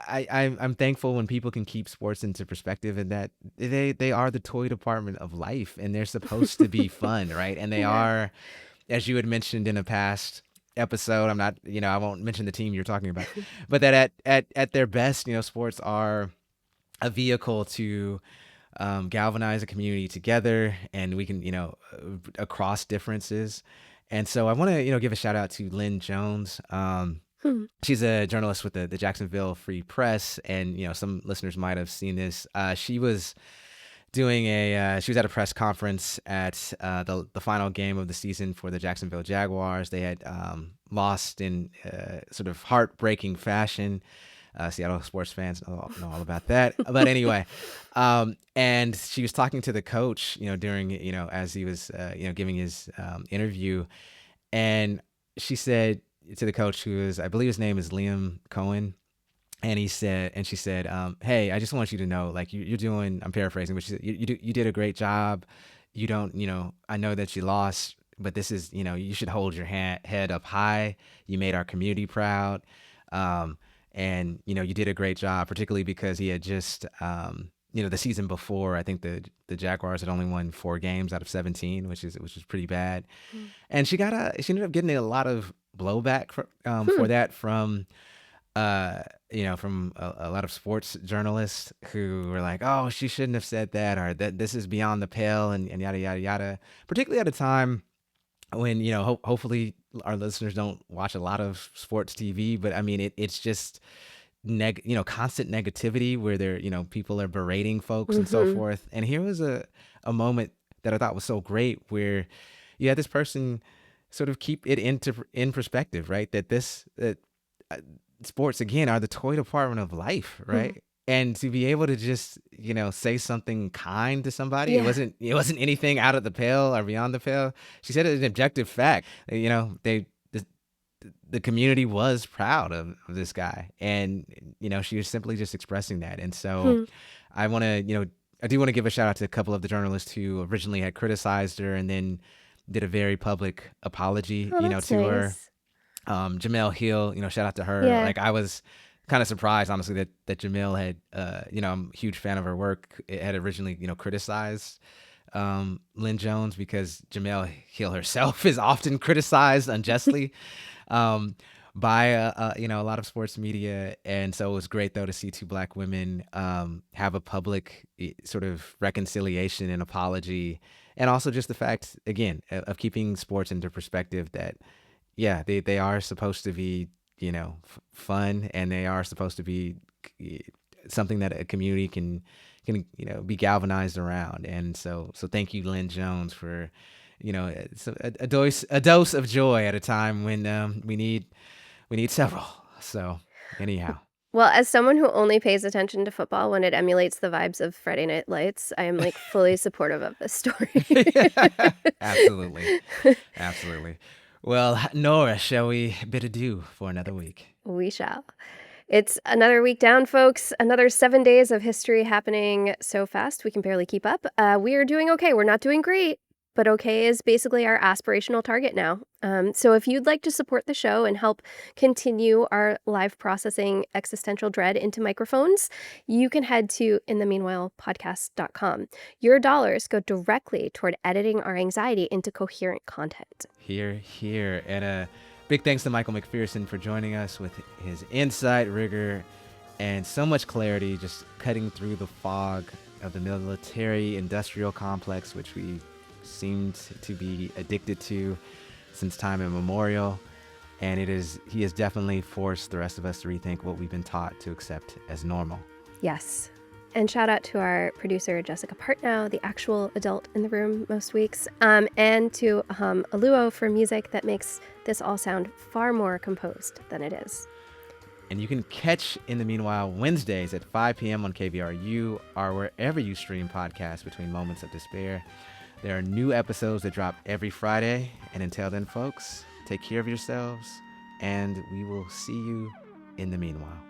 I'm thankful when people can keep sports into perspective, and that they are the toy department of life, and they're supposed to be fun, right? And they are, as you had mentioned in a past episode, I'm not, I won't mention the team you're talking about, but that at their best, sports are a vehicle to galvanize a community together, and we can, across differences. And so I want to, give a shout out to Lynn Jones. She's a journalist with the Jacksonville Free Press, and some listeners might have seen this. She was doing she was at a press conference at the final game of the season for the Jacksonville Jaguars. They had lost in sort of heartbreaking fashion. Seattle sports fans know all about that. But anyway, and she was talking to the coach, during, as he was, giving his interview, and she said to the coach, who is, I believe his name is Liam Cohen, and she said, hey, I just want you to know, like, you're doing, I'm paraphrasing, but she said, you did a great job. You don't, I know that you lost, but this is, you should hold your head up high. You made our community proud. And, you did a great job, particularly because he had just, the season before, I think the Jaguars had only won 4 games out of 17, which is pretty bad. And she ended up getting a lot of blowback for that from a lot of sports journalists who were like, oh, she shouldn't have said that, or that this is beyond the pale, and yada, yada, yada, particularly at a time when, hopefully our listeners don't watch a lot of sports TV, but I mean, it's just constant negativity where people are berating folks and so forth. And here was a moment that I thought was so great, where you had this person sort of keep it in perspective, right? That sports, again, are the toy department of life, right? And to be able to just, say something kind to somebody, Yeah. it wasn't anything out of the pale or beyond the pale. She said it was an objective fact. The community was proud of this guy, and she was simply just expressing that. And so I want to, I do want to give a shout out to a couple of the journalists who originally had criticized her and then did a very public apology, Oh, to that's her. nice. Jamel Hill, shout out to her. Yeah. Like, I was kind of surprised, honestly, that Jamel had, I'm a huge fan of her work. It had originally, criticized Lynn Jones, because Jamel Hill herself is often criticized unjustly by a lot of sports media. And so it was great, though, to see 2 Black women have a public sort of reconciliation and apology, and also just the fact, again, of keeping sports into perspective, that they are supposed to be fun, and they are supposed to be something that a community can be galvanized around. And so thank you, Lynn Jones, for a dose of joy at a time when we need several. So anyhow. Well, as someone who only pays attention to football when it emulates the vibes of Friday Night Lights, I am like fully supportive of this story. Absolutely. Well, Nora, shall we bid adieu for another week? We shall. It's another week down, folks. Another 7 days of history happening so fast we can barely keep up. We are doing okay. We're not doing great, but okay is basically our aspirational target now. So if you'd like to support the show and help continue our live processing existential dread into microphones, you can head to inthemeanwhilepodcast.com. Your dollars go directly toward editing our anxiety into coherent content. Here. And big thanks to Michael McPhearson for joining us with his insight, rigor, and so much clarity, just cutting through the fog of the military-industrial complex, which we seemed to be addicted to since time immemorial. And he has definitely forced the rest of us to rethink what we've been taught to accept as normal. Yes. And shout out to our producer, Jessica Partnow, the actual adult in the room most weeks, and to Aluo for music that makes this all sound far more composed than it is. And you can catch In the Meanwhile Wednesdays at 5 p.m. on KVRU or wherever you stream podcasts between moments of despair. There are new episodes that drop every Friday. And until then, folks, take care of yourselves, and we will see you in the meanwhile.